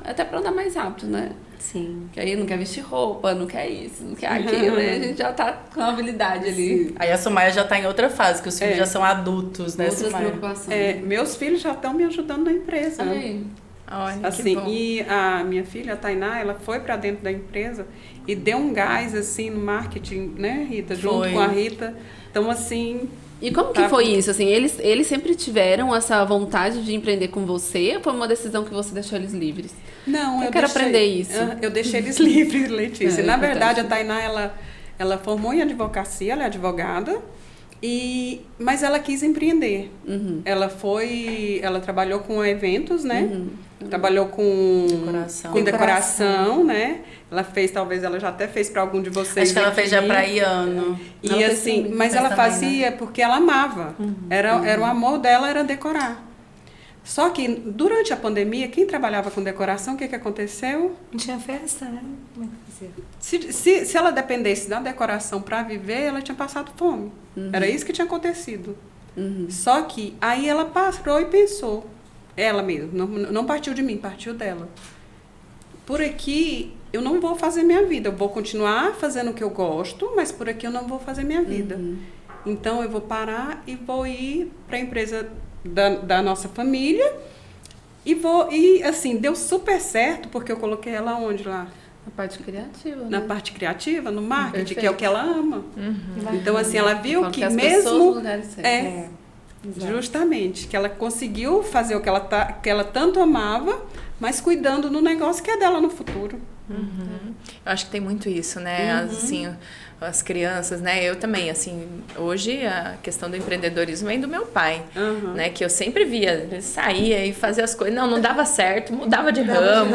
até pra andar mais rápido, né? Sim. Porque aí não quer vestir roupa, não quer isso, não quer aquilo, né? A gente já tá com a habilidade ali. Aí a Sumaia já tá em outra fase, que os filhos já são adultos, né, Outras Sumaia? preocupações. Meus filhos já estão me ajudando na empresa. Olha aí. Olha, Assim, que bom. e a minha filha, a Tainá, ela foi para dentro da empresa e deu um gás, assim, no marketing, né, Rita? Junto Foi. com a Rita. Então, assim... E como que foi isso? Assim, eles sempre tiveram essa vontade de empreender com você ou foi uma decisão que você deixou eles livres? Não, Eu quero aprender isso. Eu deixei eles livres, Letícia. É Na importante. verdade, a Tainá, ela formou em advocacia, ela é advogada, mas ela quis empreender. Ela trabalhou com eventos, né? Trabalhou com decoração, né? Talvez ela já até fez para algum de vocês. Acho que ela fez já aqui. praiano. E Ela fez assim, também. mas ela Fez também, fazia porque ela amava. Era o amor dela, era decorar. Só que durante a pandemia, quem trabalhava com decoração, o que aconteceu? Não tinha festa, né? Como é que fazia? Se ela dependesse da decoração para viver, ela tinha passado fome. Era isso que tinha acontecido. Só que aí ela parou e pensou, ela mesma, não partiu de mim, partiu dela. Por aqui eu não vou fazer minha vida, eu vou continuar fazendo o que eu gosto, mas por aqui eu não vou fazer minha vida. Então eu vou parar e vou ir para a empresa da nossa família e assim, deu super certo, porque eu coloquei ela onde lá? Na parte criativa, Na né? parte criativa, no marketing, Perfeito. que é o que ela ama. Então, assim, ela Eu viu falo que as pessoas no mesmo... lugar certo. Justamente, que ela conseguiu fazer o que que ela tanto amava, mas cuidando do negócio que é dela no futuro. Uhum. Eu acho que tem muito isso, né? Assim, as crianças, né? Eu também, assim, hoje a questão do empreendedorismo vem do meu pai, né? Que eu sempre via, ele saía e fazia as coisas, não dava certo, mudava de ramo,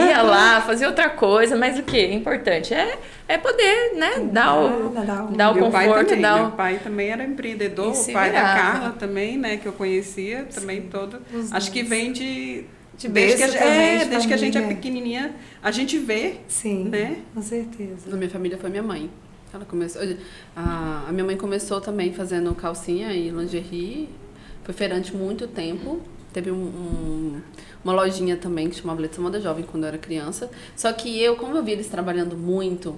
ia lá, fazia outra coisa, mas o que é importante é poder, né? Dar o Meu pai conforto, também, dar meu o... pai também era empreendedor, E o se pai da virava. Carla também, né? Que eu conhecia também todo. Acho que vem De desde que berço também, de desde que a gente é família. pequenininha, a gente vê, Sim, né? com certeza. Na minha família foi minha mãe. Ela começou. A minha mãe começou também fazendo calcinha e lingerie. Foi feirante muito tempo. Teve uma lojinha também que chamava Letícia Moda Jovem quando eu era criança. Só que como eu vi eles trabalhando muito,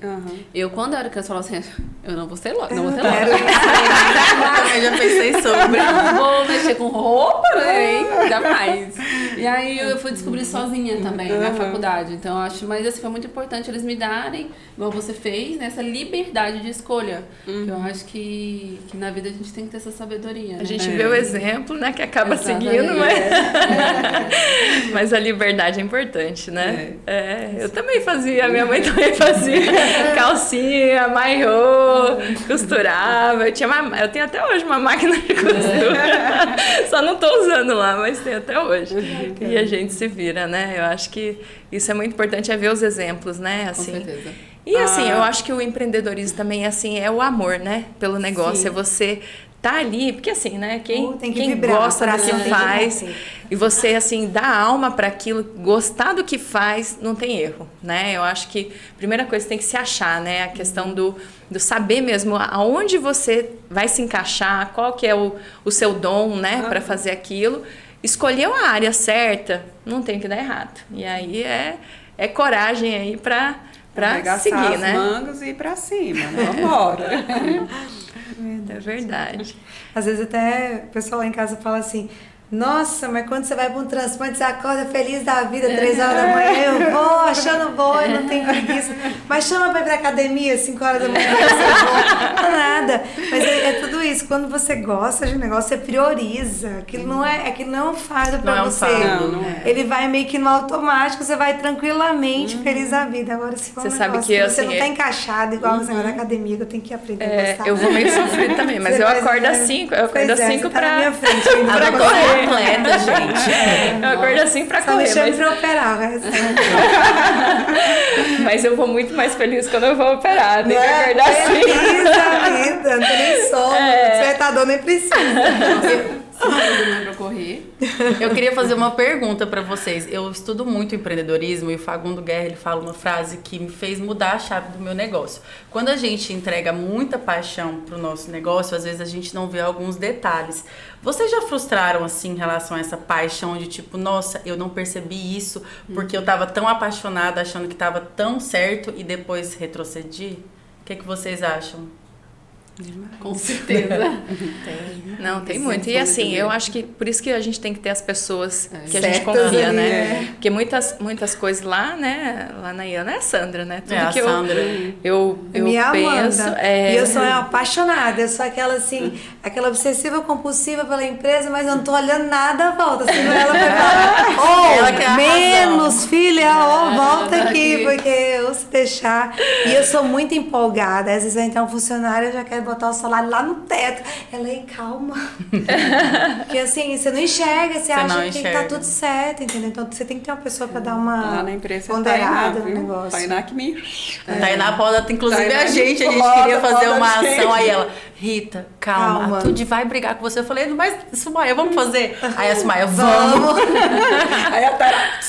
eu quando eu era criança falava assim, eu não vou ser loja, não vou ter loja. Eu também já pensei sobre. Não vou mexer com roupa, né? Hein? Jamais. E aí eu fui descobrir sozinha também na faculdade. Então eu acho, mas assim, foi muito importante eles me darem, igual você fez, né, essa liberdade de escolha. Eu acho que na vida a gente tem que ter essa sabedoria. A Né? gente vê o exemplo, né? Que acaba Exatamente. seguindo, mas a liberdade é importante, né? Eu também fazia, minha mãe também fazia calcinha, maiô, costurava. Eu tenho até hoje uma máquina de costura. Só não tô usando lá, mas tem até hoje. E a gente se vira, né? Eu acho que isso é muito importante, é ver os exemplos, né? Assim. Com certeza. E assim, eu acho que o empreendedorismo também assim, é o amor, né? Pelo negócio, Sim. é você tá ali, porque assim, né? Tem que Quem vibrar, gosta do coração que tem que faz bater. e você assim dá alma para aquilo, gostar do que faz, não tem erro, né? Eu acho que a primeira coisa tem que se achar, né? A questão do saber mesmo aonde você vai se encaixar, qual que é o seu dom, né? Para fazer aquilo. Escolheu a área certa, não tem que dar errado. E aí é coragem aí para seguir, Arregaçar né? as mangas e ir pra cima, né? Vambora. É verdade. Às vezes até o pessoal lá em casa fala assim, nossa, mas quando você vai para um transplante, você acorda feliz da vida, 3 horas da manhã, eu vou, achando bom, eu não tenho preguiça. Mas chama para ir pra academia, 5 horas da manhã, você vou. Não nada. Mas é tudo isso. Quando você gosta de um negócio, você prioriza. Aquilo não é um fardo para Não é um você. fardo, não é. Ele vai meio que no automático, você vai tranquilamente feliz da vida. Agora, se for Você um sabe negócio que, você assim, não tá encaixado, igual você vai na academia, que eu tenho que aprender a gostar. Eu vou meio sofrido também, mas Você eu vai- acordo às 5, eu acordo às 5 você tá na minha pra frente ainda. pra Não correr. Completa, gente. Eu acordo assim pra Só correr, me chame mas, pra operar, o resto. mas eu vou muito mais feliz quando eu vou operar. Tem que Né? acordar assim. Feliz da vida, não tem nem sono, despertador nem precisa. Pra correr. Eu queria fazer uma pergunta pra vocês. Eu estudo muito empreendedorismo e o Fagundo Guerra ele fala uma frase que me fez mudar a chave do meu negócio. Quando a gente entrega muita paixão pro nosso negócio, às vezes a gente não vê alguns detalhes. Vocês já frustraram assim em relação a essa paixão de tipo, nossa, eu não percebi isso porque eu tava tão apaixonada achando que tava tão certo e depois retrocedi? O que vocês acham? Com certeza. Não, tem Sim, muito. E foi assim, muito eu bem. acho que por isso que a gente tem que ter as pessoas que a gente certas confia, ali, né? Porque muitas coisas lá, né? Lá na Iana é a Sandra, né? Tudo É, a que Sandra. eu Minha penso. Amanda. É... E eu sou apaixonada, eu sou aquela assim, aquela obsessiva compulsiva pela empresa, mas eu não tô olhando nada à volta. Senão ela vai falar, Ela quer a menos, filha, volta aqui, aqui. porque eu se deixar. E eu sou muito empolgada. Às vezes vai entrar um funcionário, eu já quero botar o salário lá no teto. Ela aí, calma. Porque assim, você não enxerga, você acha não que enxerga. tá tudo certo, entendeu? Então você tem que ter uma pessoa pra dar uma Lá na empresa ponderada no viu? negócio. Tainá que me... Tainá pode, inclusive Tainá a gente poda, queria fazer poda uma a gente. ação, aí ela, Rita, calma, Calma. a Tudy vai brigar com você. Eu falei, mas Sumaia, vamos fazer? Aí a Sumaia, vamos. Aí a Tainá...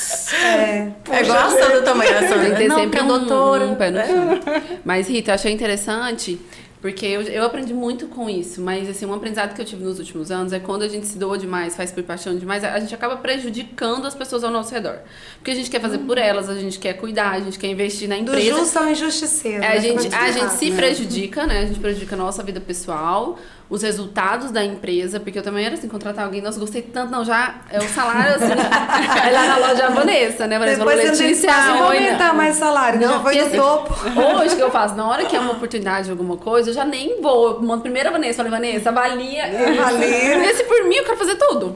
É igual a Sandra também, a Tem Sandra, que ter não, sempre que a doutora. um pé no chão. Mas, Rita, eu achei interessante, porque eu aprendi muito com isso, mas assim, um aprendizado que eu tive nos últimos anos é quando a gente se doa demais, faz por paixão demais, a gente acaba prejudicando as pessoas ao nosso redor. Porque a gente quer fazer por elas, a gente quer cuidar, a gente quer investir na Do empresa. justo ao injusticeiro. A né? gente Tá se prejudica, né? A gente prejudica a nossa vida pessoal, os resultados da empresa, porque eu também era assim, contratar alguém, nossa, gostei tanto, não, já é o salário assim. Aí lá na loja a Vanessa, né? Vanessa Depois falou, você não tem Letícia, espaço pra olha. aumentar mais salário, Não, já foi porque no assim, topo. Hoje o que eu faço, na hora que é uma oportunidade de alguma coisa, eu já nem vou. Eu mando primeiro a Vanessa, falei, Vanessa, avalia. Avalia. Porque se por mim, eu quero fazer tudo.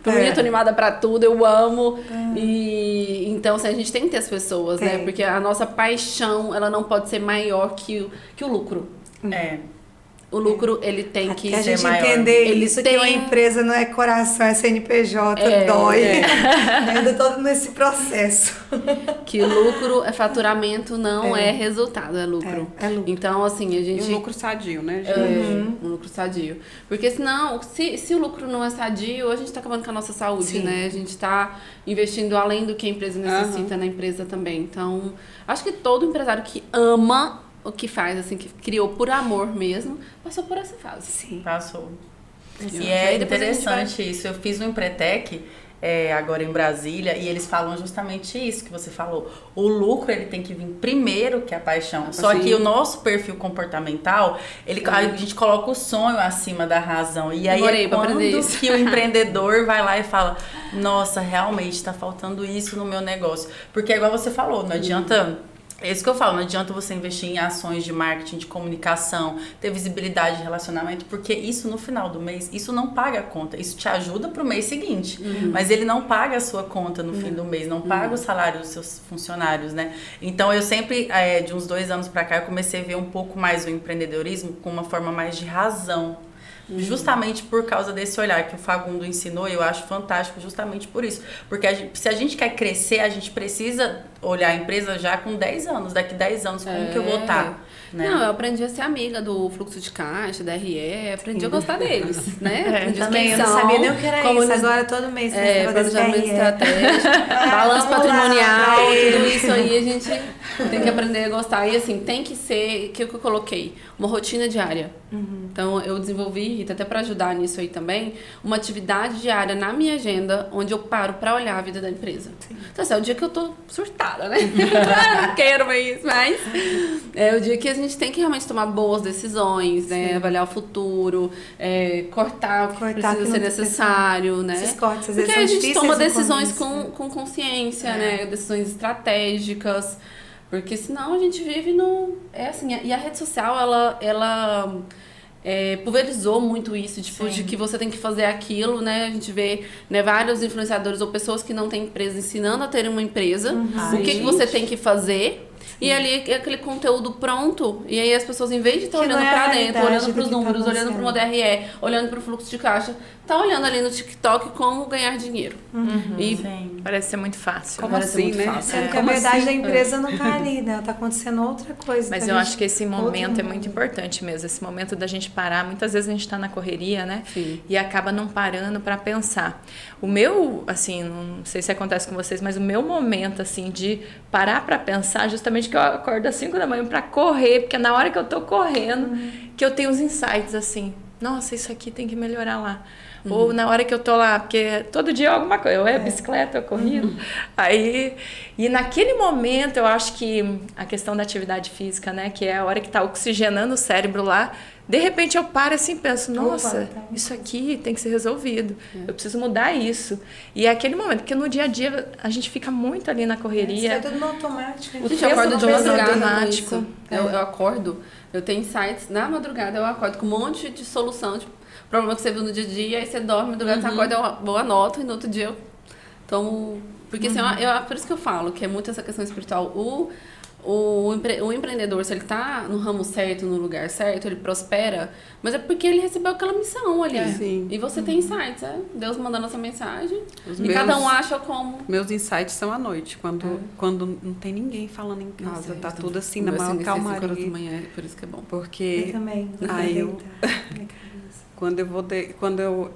Por mim, eu tô animada pra tudo, eu amo. E então, assim, a gente tem que ter as pessoas, né? Tem. Porque a nossa paixão, ela não pode ser maior que o lucro. É. O lucro, ele tem que Até a ser gente maior. entender Ele isso, que uma tem- empresa não é coração, é CNPJ, dói. Ainda todo nesse processo. que lucro é faturamento, não é resultado, é lucro. É lucro. Então, assim, a E gente... um lucro sadio, né, gente? Um lucro sadio. Porque senão, se o lucro não é sadio, a gente tá acabando com a nossa saúde, Sim. né? A gente tá investindo além do que a empresa necessita na empresa também. Então, acho que todo empresário que ama o que faz, assim, que criou por amor mesmo, passou por essa fase. Sim. Passou. Entendeu? E E é aí depois a gente interessante isso. Eu fiz um Empretec agora em Brasília e eles falam justamente isso que você falou. O lucro ele tem que vir primeiro que a paixão. Só Sim. que o nosso perfil comportamental, a gente coloca o sonho acima da razão. E aí Demorei é pra aprender quando isso. que o empreendedor vai lá e fala: nossa, realmente está faltando isso no meu negócio. Porque é igual você falou, não adianta. É isso que eu falo, não adianta você investir em ações de marketing, de comunicação, ter visibilidade de relacionamento, porque isso no final do mês, isso não paga a conta. Isso te ajuda pro mês seguinte, mas ele não paga a sua conta no fim do mês, não paga o salário dos seus funcionários, né? Então eu sempre, de uns 2 anos pra cá, eu comecei a ver um pouco mais o empreendedorismo com uma forma mais de razão. Justamente por causa desse olhar que o Fagundo ensinou, eu acho fantástico justamente por isso. Porque se a gente quer crescer, a gente precisa olhar a empresa já com 10 anos. Daqui 10 anos, como que eu vou estar? Né? Não, eu aprendi a ser amiga do fluxo de caixa, da RE, aprendi a gostar deles, né? Aprendi Também, quem eu não são, sabia nem o que era como isso. eles- Agora todo mês tem esse planejamento negócio estratégico, balanço vamos lá, patrimonial, vai. tudo isso aí a gente tem que aprender a gostar. E assim, tem que ser, que eu coloquei, uma rotina diária. Então eu desenvolvi, Rita, até para ajudar nisso aí também, uma atividade diária na minha agenda, onde eu paro para olhar a vida da empresa. Então assim, é o dia que eu tô surtada, né? Não quero mais isso, mas é o dia que a gente tem que realmente tomar boas decisões, né? Avaliar o futuro, cortar o que Cortar precisa que ser não necessário, né? Esses cortes, às Porque vezes, aí a são gente difíceis toma no decisões começo. com consciência, né? Decisões estratégicas. Porque senão a gente vive no... É assim, e a rede social, ela pulverizou muito isso, tipo, de que você tem que fazer aquilo, né? A gente vê, né, vários influenciadores ou pessoas que não têm empresa ensinando a ter uma empresa. O que você tem que fazer. E ali é aquele conteúdo pronto, e aí as pessoas, em vez de estar Que olhando não é a pra dentro, realidade olhando do pros que tá números, olhando acontecendo. pro MoDRE, olhando pro fluxo de caixa, tá olhando ali no TikTok como ganhar dinheiro. E Sim. Parece ser muito fácil. Como parece assim, muito né? fácil. Sendo que a Como verdade assim? da empresa não tá ali, né? Tá acontecendo outra coisa. Mas Então, eu a acho gente- que esse momento outro é muito mundo. importante mesmo, esse momento da gente parar. Muitas vezes a gente está na correria, né? Sim. E acaba não parando para pensar. O meu, assim, não sei se acontece com vocês, mas o meu momento, assim, de parar para pensar, justamente que eu acordo às 5 da manhã para correr, porque é na hora que eu tô correndo que eu tenho os insights, assim, nossa, isso aqui tem que melhorar lá. Ou na hora que eu tô lá, porque todo dia é alguma coisa, ou é bicicleta, ou corrida. Aí, e naquele momento, eu acho que a questão da atividade física, né, que é a hora que tá oxigenando o cérebro lá, de repente eu paro assim e penso, nossa, tá. isso aqui tem que ser resolvido, eu preciso mudar isso. E é aquele momento, porque no dia a dia a gente fica muito ali na Isso correria. é tudo no automático. O Gente, eu tempo acordo de todo madrugada com automático. isso. Eu acordo, eu tenho insights, na madrugada eu acordo com um monte de solução, tipo, problema que você viu no dia a dia, aí você dorme, madrugada você acorda, eu anoto, e no outro dia eu tomo... Porque assim, por isso que eu falo, que é muito essa questão espiritual. O empreendedor, se ele tá no ramo certo, no lugar certo, ele prospera, mas é porque ele recebeu aquela missão ali. Sim. E você tem insights, Deus mandando essa mensagem, Os e meus- cada um acha como... Meus insights são à noite, quando não tem ninguém falando em casa, tá tudo assim na maior calmaria. da manhã, por isso que é bom. Porque Eu também. Aí eu- Minha cabeça.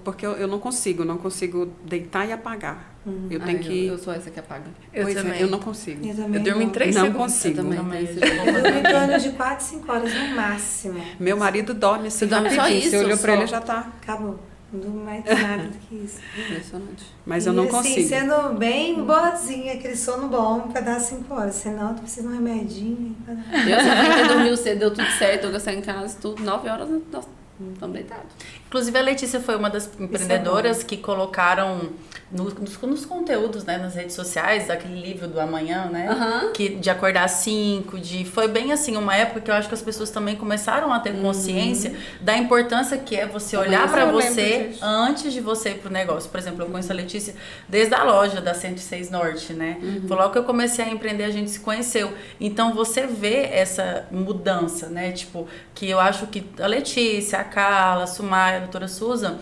porque eu não consigo deitar e apagar. Eu tenho que Eu sou essa que apaga. Eu pois também. eu não consigo. Eu também. Eu durmo em 3 Não segundos. consigo. Eu também. Também. Eu durmo em torno de 4, 5 horas no máximo. Meu marido dorme assim Você dorme só rapidinho. isso, Você olhou pra só? ele já tá. Acabou. Não durmo mais nada do que isso. Impressionante. Mas E, eu não assim, consigo. sendo bem boazinha, aquele sono bom pra dar 5 horas. Senão, tu precisa de um remedinho. pra dar- Eu sempre dormiu cedo, deu tudo certo, eu gastei em casa, tudo, 9 horas, nossa, Estamos deitados. Inclusive, a Letícia foi uma das empreendedoras que colocaram nos conteúdos, né, nas redes sociais, aquele livro do amanhã, né? Que, de acordar às 5, foi bem assim, uma época que eu acho que as pessoas também começaram a ter consciência da importância que é você olhar para você antes de você ir pro negócio. Por exemplo, eu conheço a Letícia desde a loja da 106 Norte, né? Foi logo que eu comecei a empreender, a gente se conheceu. Então, você vê essa mudança, né? Tipo, que eu acho que a Letícia, a Carla, a Sumaia, a doutora Susan,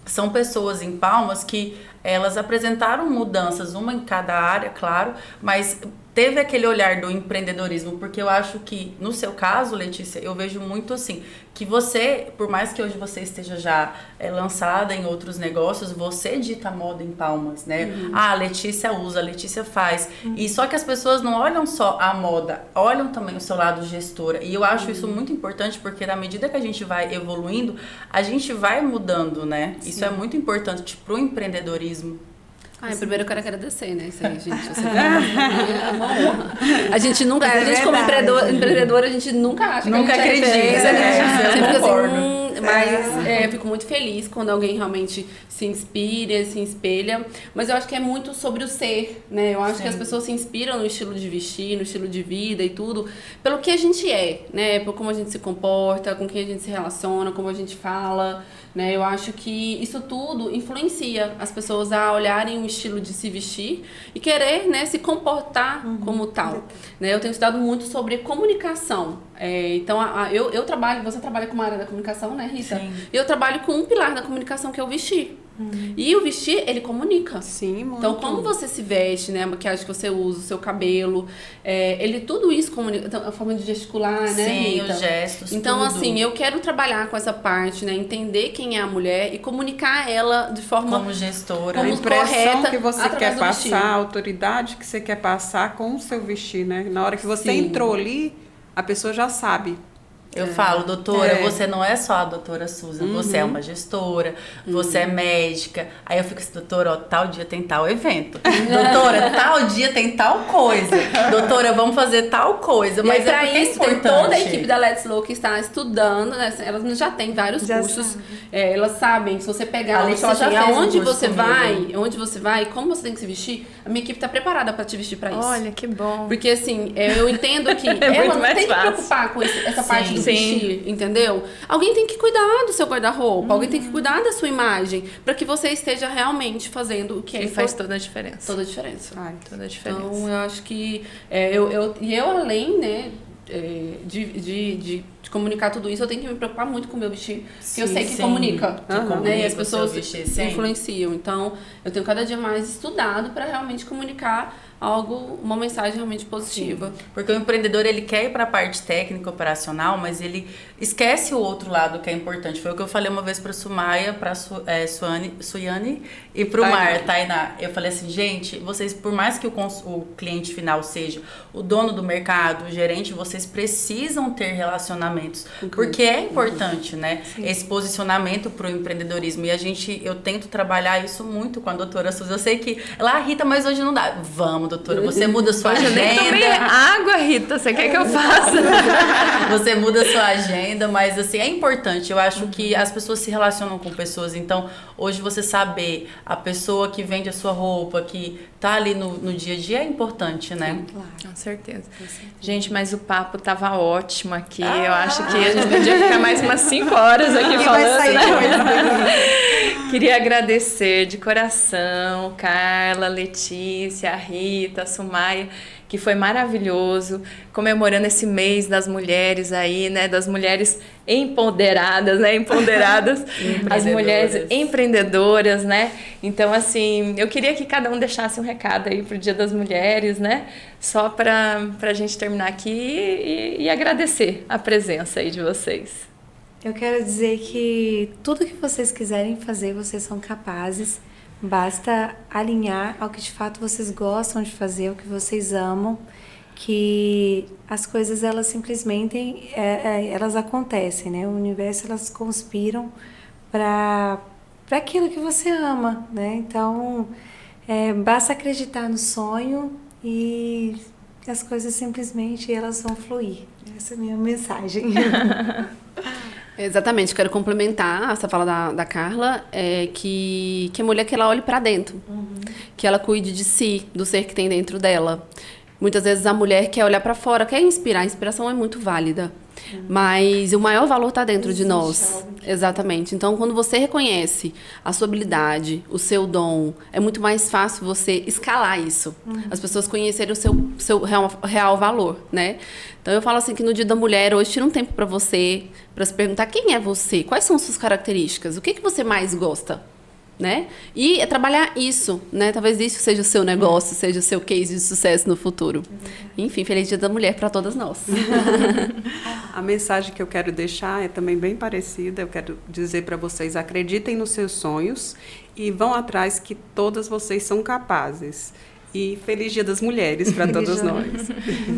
são pessoas em Palmas que elas apresentaram mudanças, uma em cada área, claro, mas teve aquele olhar do empreendedorismo, porque eu acho que, no seu caso, Letícia, eu vejo muito assim, que você, por mais que hoje você esteja já lançada em outros negócios, você dita moda em Palmas, né? Ah, a Letícia usa, a Letícia faz. E só que as pessoas não olham só a moda, olham também o seu lado gestora. E eu acho isso muito importante, porque na medida que a gente vai evoluindo, a gente vai mudando, né? Sim. Isso é muito importante pro empreendedorismo. Primeiro eu quero agradecer, né? Isso aí, gente. Você é uma honra. A gente nunca, a gente como empreendedora, a gente nunca acha que nunca a gente acredita, né? Eu concordo. Mas eu fico muito feliz quando alguém realmente se inspira, se espelha. Mas eu acho que é muito sobre o ser, né? Eu acho que as pessoas se inspiram no estilo de vestir, no estilo de vida e tudo, pelo que a gente é, né? Por como a gente se comporta, com quem a gente se relaciona, como a gente fala, né? Eu acho que isso tudo influencia as pessoas a olharem o estilo de se vestir e querer, né, se comportar como tal, né? Eu tenho estudado muito sobre comunicação. Então, eu trabalho, você trabalha com uma área da comunicação, né, Rita? Sim. Eu trabalho com um pilar da comunicação que é o vestir. E o vestir, ele comunica. Sim, muito. Então, como você se veste, né? A maquiagem que você usa, o seu cabelo, ele tudo isso comunica. Então, a forma de gesticular, né, Sim, Rita? os gestos, então, tudo. assim, eu quero trabalhar com essa parte, né? Entender quem é a mulher e comunicar ela de forma como gestora. A como impressão correta que você através quer do vestir. passar, a autoridade que você quer passar com o seu vestir, né? Na hora que você Sim. entrou ali, a pessoa já sabe. Eu falo, doutora, você não é só a doutora Susan, você é uma gestora, você é médica. Aí eu fico assim, doutora, ó, tal dia tem tal evento. Doutora, tal dia tem tal coisa. Doutora, vamos fazer tal coisa. Mas pra é isso, tem toda a equipe da Let's Low que está estudando, né? Elas já têm vários cursos. Elas sabem, se você pegar, A Letícia já fez aonde um curso você vai, como você tem que se vestir, a minha equipe está preparada para te vestir para isso. Olha, que bom. Porque assim, eu entendo que ela muito não mais tem que fácil. preocupar com essa parte do Sim. vestir, entendeu? Alguém tem que cuidar do seu guarda-roupa, alguém tem que cuidar da sua imagem, para que você esteja realmente fazendo o que Que faz toda a diferença. toda a diferença. Ai, Toda a diferença. Então, eu acho que eu além, né, de comunicar tudo isso, eu tenho que me preocupar muito com o meu vestir, porque eu sei que sim. comunica, Que comunica né, e as o pessoas seu vestir, sim. influenciam. Então, eu tenho cada dia mais estudado para realmente comunicar uma mensagem realmente positiva. Porque o empreendedor, ele quer ir para a parte técnica, operacional, mas ele esquece o outro lado que é importante. Foi o que eu falei uma vez para Sumaia, para Suiane e para o Mar, Tainá. Eu falei assim, gente, vocês, por mais que o cliente final seja o dono do mercado, o gerente, vocês precisam ter relacionamentos. Porque é importante, né? Sim. Esse posicionamento para o empreendedorismo. E eu tento trabalhar isso muito com a doutora Suzy. Eu sei que ela, Rita, mas hoje não dá. Vamos, doutora, você muda sua agenda. Eu nem tomei água, Rita, você quer que eu faça? Você muda sua agenda, mas assim, é importante. Eu acho que as pessoas se relacionam com pessoas, então hoje você saber a pessoa que vende a sua roupa, que tá ali no dia a dia é importante, né? Sim, claro. Com certeza. Gente, mas o papo tava ótimo aqui. Eu acho que a gente podia ficar mais umas 5 horas aqui falando, né? Queria agradecer de coração, Carla, Letícia, a Rita, a Sumaia, que foi maravilhoso, comemorando esse mês das mulheres aí, né? Das mulheres empoderadas, né? Empoderadas, as mulheres empreendedoras, né? Então, assim, eu queria que cada um deixasse um recado aí pro Dia das Mulheres, né? Só pra gente terminar aqui e agradecer a presença aí de vocês. Eu quero dizer que tudo que vocês quiserem fazer, vocês são capazes. Basta alinhar ao que de fato vocês gostam de fazer, ao que vocês amam, que as coisas elas simplesmente elas acontecem, né? O universo elas conspiram para aquilo que você ama, né? Então basta acreditar no sonho e as coisas simplesmente elas vão fluir. Essa é a minha mensagem. Exatamente, quero complementar essa fala da Carla, que a mulher que ela olhe para dentro, que ela cuide de si, do ser que tem dentro dela. Muitas vezes a mulher quer olhar para fora, quer inspirar, a inspiração é muito válida, mas o maior valor está dentro de nós. Exatamente. Então, quando você reconhece a sua habilidade, o seu dom, é muito mais fácil você escalar isso. As pessoas conhecerem o seu real valor, né? Então, eu falo assim que no Dia da Mulher, hoje, tira um tempo para você, para se perguntar quem é você, quais são suas características, o que você mais gosta, né? E é trabalhar isso, né? Talvez isso seja o seu negócio, seja o seu case de sucesso no futuro. Enfim, feliz Dia da Mulher para todas nós. A mensagem que eu quero deixar é também bem parecida. Eu quero dizer para vocês, acreditem nos seus sonhos e vão atrás que todas vocês são capazes. E feliz Dia das Mulheres para todas nós.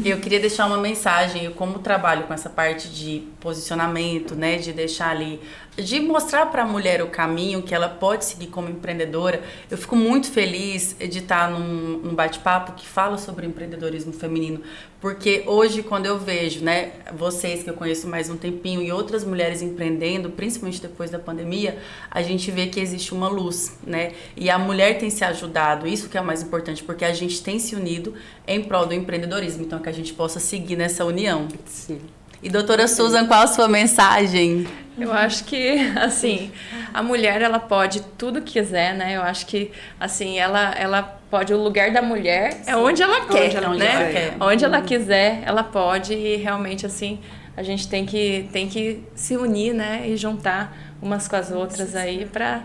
Eu queria deixar uma mensagem, eu como trabalho com essa parte de posicionamento, né, de deixar ali, de mostrar para a mulher o caminho que ela pode seguir como empreendedora. Eu fico muito feliz de estar num bate-papo que fala sobre empreendedorismo feminino, porque hoje quando eu vejo, né, vocês que eu conheço mais um tempinho e outras mulheres empreendendo, principalmente depois da pandemia, a gente vê que existe uma luz, né, e a mulher tem se ajudado, isso que é o mais importante, porque a gente tem se unido em prol do empreendedorismo, então que a gente possa seguir nessa união. Sim. E doutora Susan, qual a sua mensagem? Eu acho que, assim, a mulher, ela pode tudo que quiser, né? Eu acho que, assim, ela pode, o lugar da mulher é onde ela quer, Onde ela quer. Onde ela quiser, ela pode e realmente, assim, a gente tem que se unir, né? E juntar umas com as outras aí para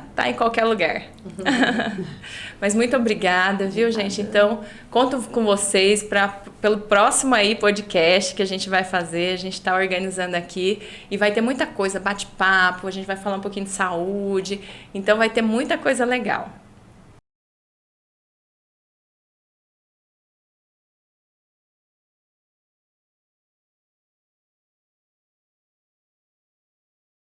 estar em qualquer lugar. Mas muito obrigada, viu, gente? Então, conto com vocês pelo próximo aí podcast que a gente vai fazer. A gente está organizando aqui e vai ter muita coisa, bate-papo, a gente vai falar um pouquinho de saúde. Então, vai ter muita coisa legal.